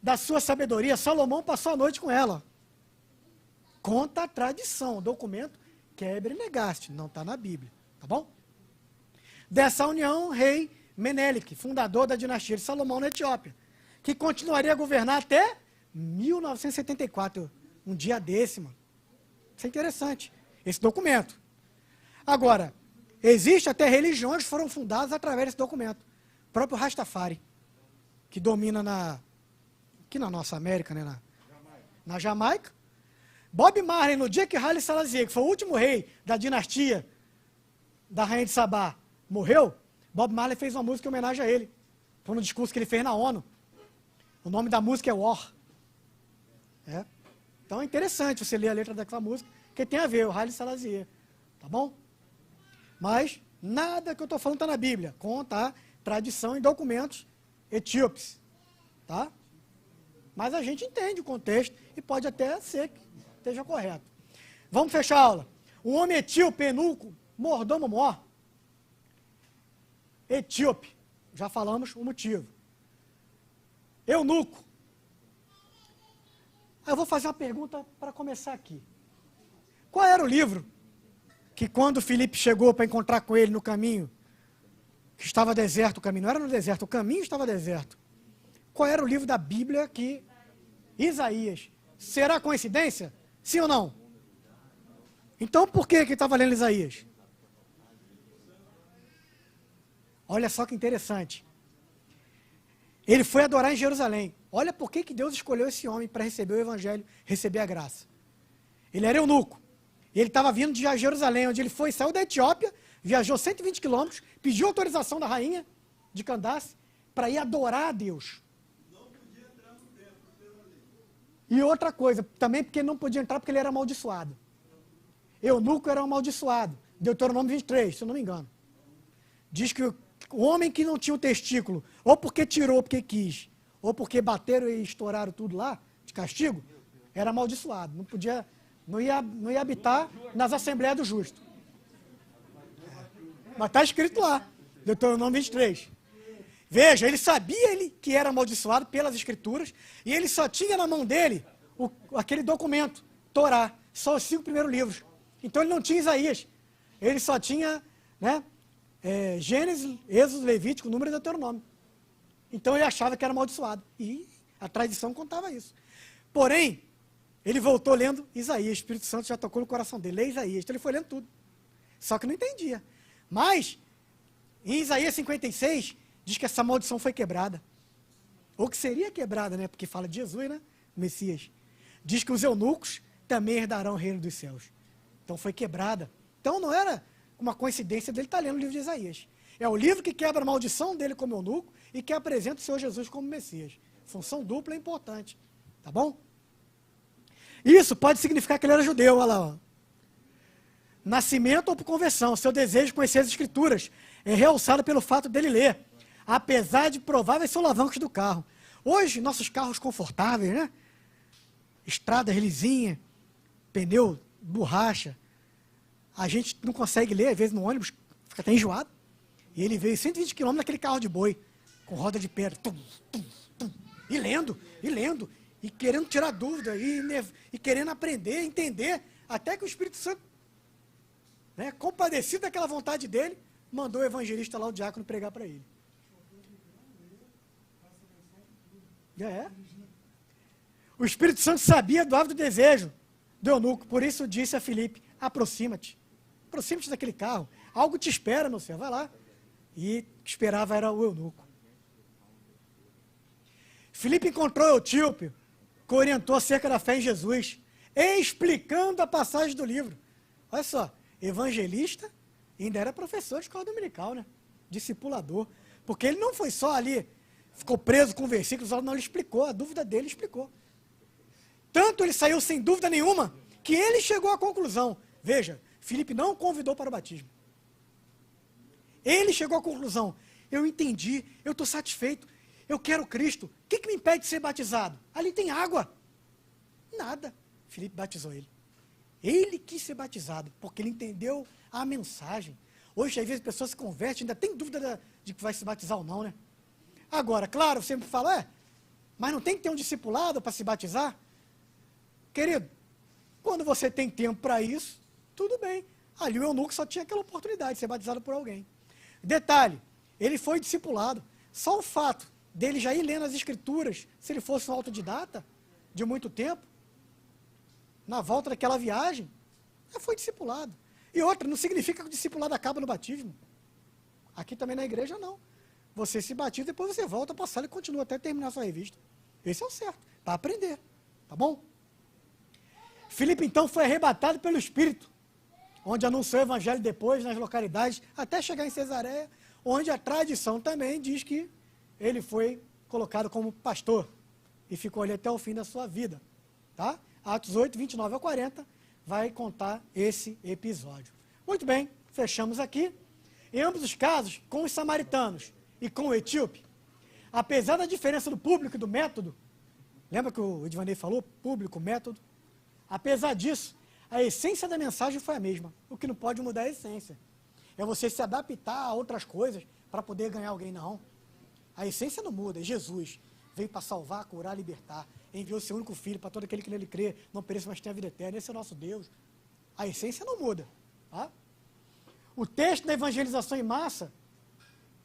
Da sua sabedoria, Salomão passou a noite com ela. Conta a tradição, o documento Quebra e Negaste, não está na Bíblia, tá bom? Dessa união, rei Menelik, fundador da dinastia de Salomão na Etiópia, que continuaria a governar até 1974, um dia desse, mano. Isso é interessante, esse documento. Agora, existe até religiões que foram fundadas através desse documento. O próprio Rastafari, que domina aqui na nossa América, né, na Jamaica. Bob Marley, no dia que Haile Selassie, que foi o último rei da dinastia da rainha de Sabá, morreu, Bob Marley fez uma música em homenagem a ele. Foi no discurso que ele fez na ONU. O nome da música é War. É. Então é interessante você ler a letra daquela música, que tem a ver, o Haile Selassie. Tá bom? Mas nada que eu estou falando está na Bíblia. Conta a tradição em documentos etíopes. Tá? Mas a gente entende o contexto e pode até ser que esteja correto. Vamos fechar a aula. Um homem etíope, eunuco, mordomo mor. Etíope, já falamos o motivo. Eunuco. Eu vou fazer uma pergunta para começar aqui. Qual era o livro que quando Filipe chegou para encontrar com ele no caminho, que estava deserto o caminho, não era no deserto, o caminho estava deserto. Qual era o livro da Bíblia que Isaías? Será coincidência? Sim ou não? Então por que estava lendo Isaías? Olha só que interessante. Ele foi adorar em Jerusalém. Olha por que Deus escolheu esse homem para receber o evangelho, receber a graça. Ele era eunuco. Ele estava vindo de Jerusalém, onde ele foi, saiu da Etiópia, viajou 120 quilômetros, pediu autorização da rainha de Candace para ir adorar a Deus. Não podia entrar no templo. E outra coisa, também porque não podia entrar porque ele era amaldiçoado. Eunuco era amaldiçoado. Deuteronômio 23, se eu não me engano. Diz que o homem que não tinha o testículo, ou porque tirou, ou porque quis, ou porque bateram e estouraram tudo lá, de castigo, era amaldiçoado. Não podia, não ia habitar nas assembleias do justo. Mas está escrito lá, Deuteronômio 23. Veja, ele sabia que era amaldiçoado pelas escrituras, e ele só tinha na mão dele aquele documento, Torá, só os 5 primeiros livros. Então ele não tinha Isaías, ele só tinha, né, Gênesis, Êxodo, Levítico, Número e Deuteronômio. Então ele achava que era amaldiçoado. E a tradição contava isso. Porém, ele voltou lendo Isaías. O Espírito Santo já tocou no coração dele. Lê Isaías. Então ele foi lendo tudo. Só que não entendia. Mas, em Isaías 56, diz que essa maldição foi quebrada. Ou que seria quebrada, né? Porque fala de Jesus, né? O Messias. Diz que os eunucos também herdarão o reino dos céus. Então foi quebrada. Então não era uma coincidência dele estar lendo o livro de Isaías. É o livro que quebra a maldição dele como eunuco e que apresenta o Senhor Jesus como Messias. Função dupla é importante. Tá bom? Isso pode significar que ele era judeu, olha lá. Ó. Nascimento ou por conversão. Seu desejo de conhecer as Escrituras é realçado pelo fato dele ler, apesar de prováveis solavancos do carro. Hoje, nossos carros confortáveis, né? Estrada lisinha, pneu, borracha. A gente não consegue ler, às vezes no ônibus, fica até enjoado. E ele veio 120 km naquele carro de boi, com roda de pedra, e lendo, e querendo tirar dúvida, e querendo aprender, entender, até que o Espírito Santo, né, compadecido daquela vontade dele, mandou o evangelista lá, o diácono, pregar para ele. O Espírito Santo sabia do ávido desejo do eunuco, por isso disse a Filipe, aproxima-te daquele carro, algo te espera, meu senhor, vai lá. E o que esperava era o eunuco. Filipe encontrou o etíope, que orientou acerca da fé em Jesus, explicando a passagem do livro. Olha só, evangelista, ainda era professor de escola dominical, né? Discipulador. Porque ele não foi só ali, ficou preso com versículos, não, ele explicou, a dúvida dele explicou. Tanto ele saiu sem dúvida nenhuma, que ele chegou à conclusão. Veja, Filipe não convidou para o batismo. Ele chegou à conclusão, eu entendi, eu estou satisfeito, eu quero Cristo. O que me impede de ser batizado? Ali tem água. Nada. Filipe batizou ele. Ele quis ser batizado, porque ele entendeu a mensagem. Hoje, às vezes, as pessoas se convertem, ainda tem dúvida de que vai se batizar ou não, né? Agora, claro, sempre fala, mas não tem que ter um discipulado para se batizar? Querido, quando você tem tempo para isso, tudo bem. Ali o eunuco só tinha aquela oportunidade de ser batizado por alguém. Detalhe, ele foi discipulado. Só o fato dele já ir lendo as escrituras, se ele fosse um autodidata, de muito tempo, na volta daquela viagem, já foi discipulado. E outra, não significa que o discipulado acaba no batismo. Aqui também na igreja não. Você se batiza, depois você volta para a sala e continua até terminar a sua revista. Esse é o certo, para aprender. Tá bom? Filipe então foi arrebatado pelo Espírito, onde anunciou o evangelho depois nas localidades, até chegar em Cesareia, onde a tradição também diz que ele foi colocado como pastor e ficou ali até o fim da sua vida. Tá? Atos 8, 29 a 40, vai contar esse episódio. Muito bem, fechamos aqui. Em ambos os casos, com os samaritanos e com o etíope, apesar da diferença do público e do método, Lembra que o Edvanei falou? Público, método. Apesar disso, a essência da mensagem foi a mesma. O que não pode mudar é a essência. É você se adaptar a outras coisas para poder ganhar alguém, não. A essência não muda, é Jesus. Veio para salvar, curar, libertar. Enviou seu único filho para todo aquele que nele crê, não pereça, mas tenha a vida eterna. Esse é o nosso Deus. A essência não muda. Tá? O texto da evangelização em massa,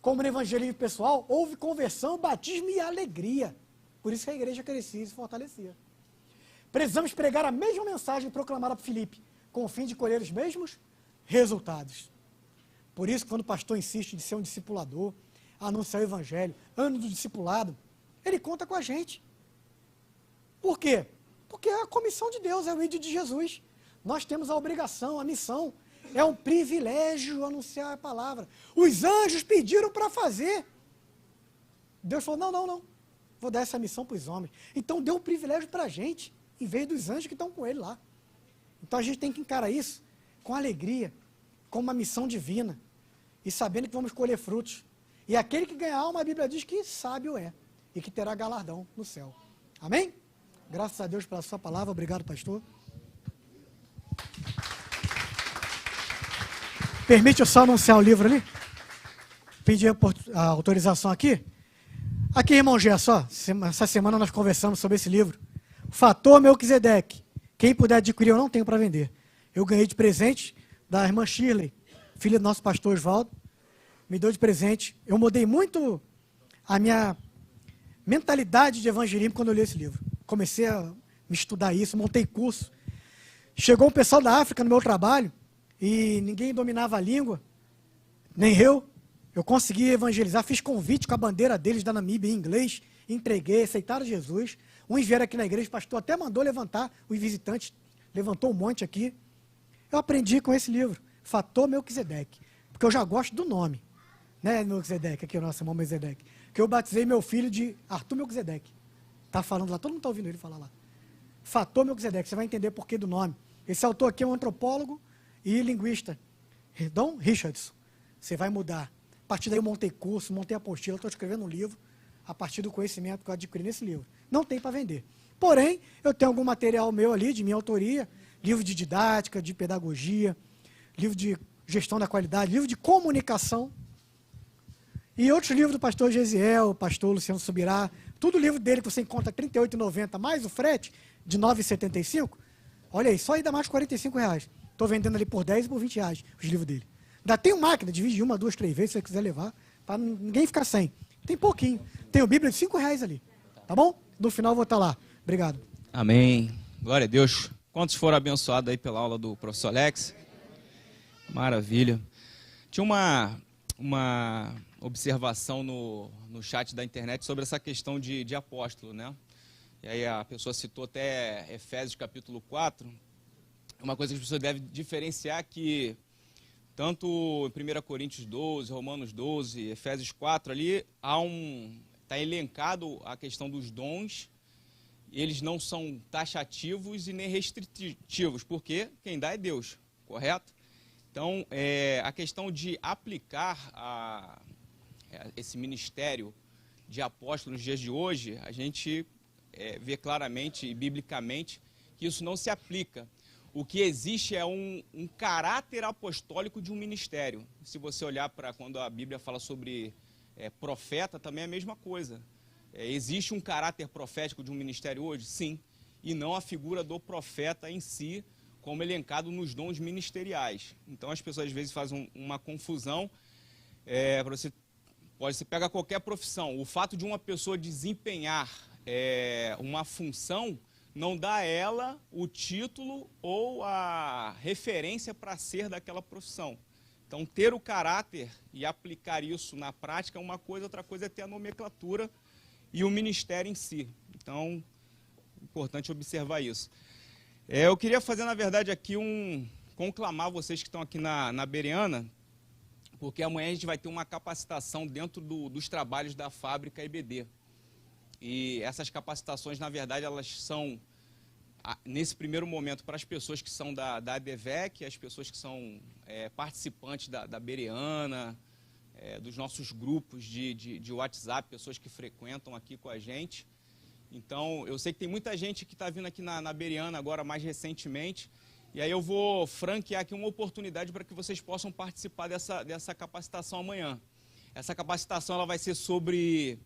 como no evangelismo pessoal, houve conversão, batismo e alegria. Por isso que a igreja crescia e se fortalecia. Precisamos pregar a mesma mensagem proclamada por Filipe, com o fim de colher os mesmos resultados. Por isso que quando o pastor insiste de ser um discipulador, anunciar o evangelho, ano do discipulado, ele conta com a gente. Por quê? Porque é a comissão de Deus, é o ídolo de Jesus. Nós temos a obrigação, a missão. É um privilégio anunciar a palavra. Os anjos pediram para fazer. Deus falou, não. Vou dar essa missão para os homens. Então deu um privilégio para a gente, em vez dos anjos que estão com ele lá. Então a gente tem que encarar isso com alegria, com uma missão divina. E sabendo que vamos colher frutos. E aquele que ganhar alma, a Bíblia diz que sábio é. E que terá galardão no céu. Amém? Graças a Deus pela sua palavra. Obrigado, pastor. Permite eu só anunciar o livro ali? Pedir a autorização aqui. Aqui, irmão Gerson, essa semana nós conversamos sobre esse livro. Fator Melquisedeque. Quem puder adquirir, eu não tenho para vender. Eu ganhei de presente da irmã Shirley, filha do nosso pastor Oswaldo. Me deu de presente. Eu mudei muito a minha mentalidade de evangelismo quando eu li esse livro. Comecei a me estudar isso, montei curso. Chegou um pessoal da África no meu trabalho e ninguém dominava a língua, nem eu. Eu consegui evangelizar, fiz convite com a bandeira deles da Namíbia em inglês, entreguei, aceitaram Jesus. Uns vieram aqui na igreja, o pastor até mandou levantar, os visitantes, levantou um monte aqui. Eu aprendi com esse livro, Fator Melquisedeque, porque eu já gosto do nome. Né, Melquisedeque, aqui é o nosso irmão Melquisedeque, que eu batizei meu filho de Arthur Melquisedeque. Está falando lá, todo mundo está ouvindo ele falar lá. Fator Melquisedeque, você vai entender por que do nome. Esse autor aqui é um antropólogo e linguista, Don Richardson. Você vai mudar. A partir daí eu montei curso, montei apostila, estou escrevendo um livro a partir do conhecimento que eu adquiri nesse livro. Não tem para vender. Porém, eu tenho algum material meu ali, de minha autoria, livro de didática, de pedagogia, livro de gestão da qualidade, livro de comunicação, e outros livros do pastor Gesiel, pastor Luciano Subirá, tudo livro dele que você encontra R$ 38,90, mais o frete de R$ 9,75. Olha aí, só aí dá mais R$ 45,00. Estou vendendo ali por 10 e por 20 reais os livros dele. Ainda tem máquina, divide uma, duas, três vezes, se você quiser levar, para ninguém ficar sem. Tem pouquinho. Tem o Bíblia de R$ 5,00 ali. Tá bom? No final eu vou estar lá. Obrigado. Amém. Glória a Deus. Quantos foram abençoados aí pela aula do professor Alex? Maravilha. Tinha uma observação no chat da internet sobre essa questão de apóstolo, né? E aí a pessoa citou até Efésios capítulo 4. Uma coisa que as pessoas devem diferenciar que tanto em 1 Coríntios 12, Romanos 12, Efésios 4, ali está elencado a questão dos dons. Eles não são taxativos e nem restritivos, porque quem dá é Deus, correto? Então, a questão de aplicar esse ministério de apóstolo nos dias de hoje, a gente vê claramente e biblicamente que isso não se aplica. O que existe é um caráter apostólico de um ministério. Se você olhar para quando a Bíblia fala sobre profeta, também é a mesma coisa. Existe um caráter profético de um ministério hoje? Sim. E não a figura do profeta em si, como elencado nos dons ministeriais. Então as pessoas às vezes fazem uma confusão. Você pega qualquer profissão. O fato de uma pessoa desempenhar uma função não dá a ela o título ou a referência para ser daquela profissão. Então, ter o caráter e aplicar isso na prática é uma coisa, outra coisa é ter a nomenclatura e o ministério em si. Então, é importante observar isso. Eu queria fazer, na verdade, aqui conclamar vocês que estão aqui na Bereana, porque amanhã a gente vai ter uma capacitação dentro dos trabalhos da fábrica EBD. E essas capacitações, na verdade, elas são, nesse primeiro momento, para as pessoas que são da ADVEC, as pessoas que são participantes da Bereana, dos nossos grupos de WhatsApp, pessoas que frequentam aqui com a gente. Então, eu sei que tem muita gente que está vindo aqui na Bereana agora, mais recentemente, e aí eu vou franquear aqui uma oportunidade para que vocês possam participar dessa capacitação amanhã. Essa capacitação ela vai ser sobre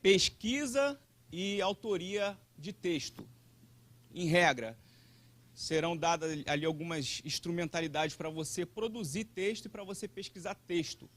pesquisa e autoria de texto, em regra. Serão dadas ali algumas instrumentalidades para você produzir texto e para você pesquisar texto.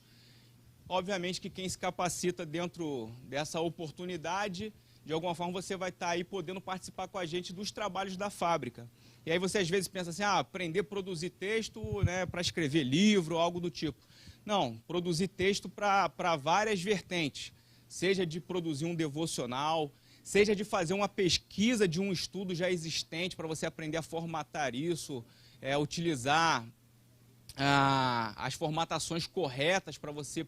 Obviamente que quem se capacita dentro dessa oportunidade, de alguma forma você vai estar aí podendo participar com a gente dos trabalhos da fábrica. E aí você às vezes pensa assim, aprender a produzir texto, né, para escrever livro, algo do tipo. Não, produzir texto para várias vertentes, seja de produzir um devocional, seja de fazer uma pesquisa de um estudo já existente para você aprender a formatar isso, utilizar as formatações corretas para você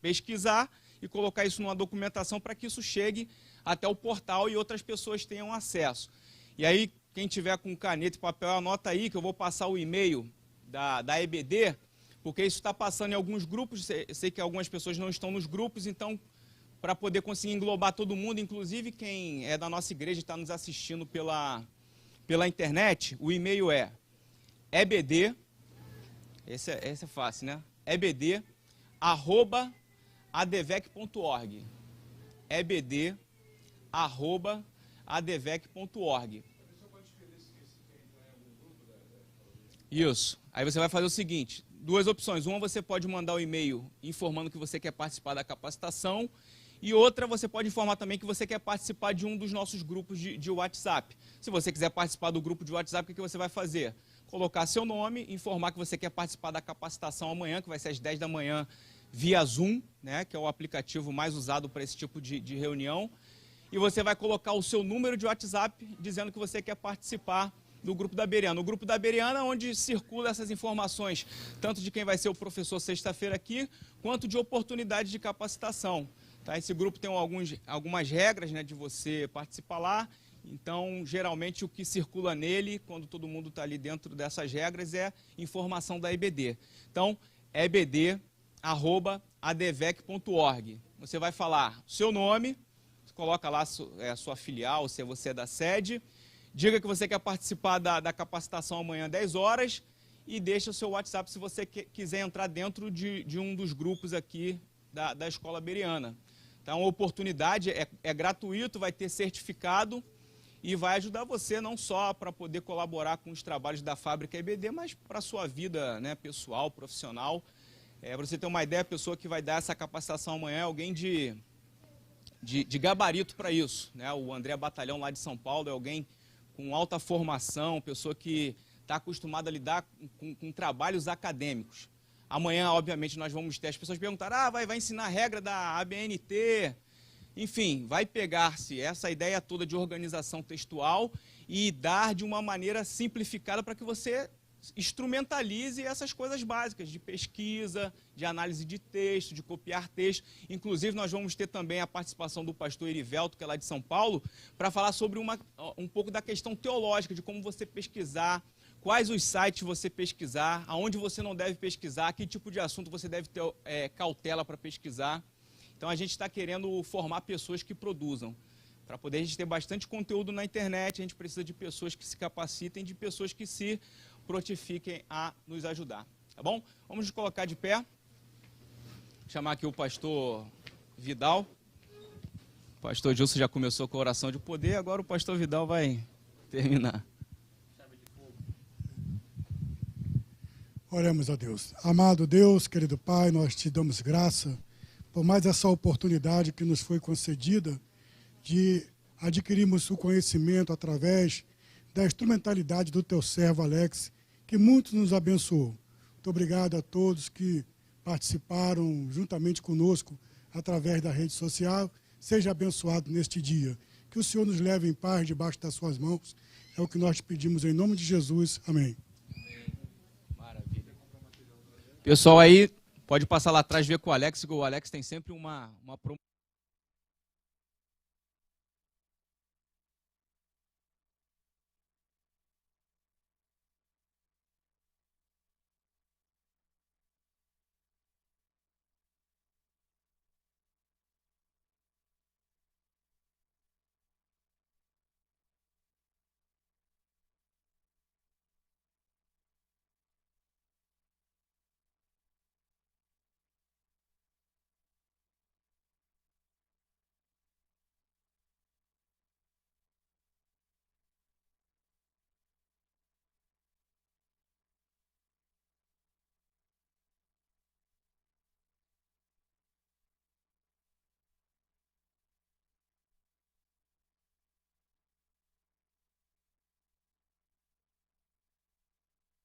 pesquisar e colocar isso numa documentação para que isso chegue até o portal e outras pessoas tenham acesso. E aí, quem tiver com caneta e papel, anota aí que eu vou passar o e-mail da EBD, porque isso está passando em alguns grupos, sei que algumas pessoas não estão nos grupos, então, para poder conseguir englobar todo mundo, inclusive quem é da nossa igreja e está nos assistindo pela internet, o e-mail é EBD, esse é fácil, né? ebd@advec.org. ebd@advec.org. Isso. Aí você vai fazer o seguinte, duas opções. Uma, você pode mandar o e-mail informando que você quer participar da capacitação, e outra, você pode informar também que você quer participar de um dos nossos grupos de WhatsApp. Se você quiser participar do grupo de WhatsApp, o que você vai fazer? Colocar seu nome, informar que você quer participar da capacitação amanhã, que vai ser às 10 da manhã, via Zoom, né, que é o aplicativo mais usado para esse tipo de reunião. E você vai colocar o seu número de WhatsApp, dizendo que você quer participar do Grupo da Bereana. O Grupo da Bereana, onde circulam essas informações, tanto de quem vai ser o professor sexta-feira aqui, quanto de oportunidades de capacitação. Tá? Esse grupo tem algumas regras, né, de você participar lá. Então, geralmente, o que circula nele, quando todo mundo está ali dentro dessas regras, é informação da EBD. Então, ebd@advec.org. Você vai falar seu nome, coloca lá a sua filial, se você é da sede, diga que você quer participar da capacitação amanhã às 10 horas e deixa o seu WhatsApp se você quiser entrar dentro de um dos grupos aqui da Escola Bereana. Então, a oportunidade é gratuito, vai ter certificado e vai ajudar você não só para poder colaborar com os trabalhos da fábrica EBD, mas para a sua vida, né, pessoal, profissional. Para você ter uma ideia, a pessoa que vai dar essa capacitação amanhã é alguém de gabarito para isso, né? O André Batalhão, lá de São Paulo, é alguém com alta formação, pessoa que está acostumada a lidar com trabalhos acadêmicos. Amanhã, obviamente, nós vamos ter as pessoas perguntar, vai ensinar a regra da ABNT, enfim, vai pegar-se essa ideia toda de organização textual e dar de uma maneira simplificada para que você instrumentalize essas coisas básicas de pesquisa, de análise de texto, de copiar texto. Inclusive, nós vamos ter também a participação do pastor Erivelto, que é lá de São Paulo, para falar sobre um pouco da questão teológica, de como você pesquisar, quais os sites você pesquisar, aonde você não deve pesquisar, que tipo de assunto você deve ter cautela para pesquisar. Então, a gente está querendo formar pessoas que produzam. Para poder a gente ter bastante conteúdo na internet, a gente precisa de pessoas que se capacitem, de pessoas que se prontifiquem a nos ajudar. Tá bom? Vamos nos colocar de pé. Chamar aqui o pastor Vidal. O pastor Gilson já começou com a oração de poder, agora o pastor Vidal vai terminar. Oremos a Deus. Amado Deus, querido Pai, nós te damos graça por mais essa oportunidade que nos foi concedida de adquirirmos o conhecimento através da instrumentalidade do teu servo Alex, que muito nos abençoou. Muito obrigado a todos que participaram juntamente conosco através da rede social. Seja abençoado neste dia. Que o Senhor nos leve em paz debaixo das suas mãos. É o que nós te pedimos em nome de Jesus. Amém. Maravilha. Pessoal aí, pode passar lá atrás e ver com o Alex tem sempre uma promoção.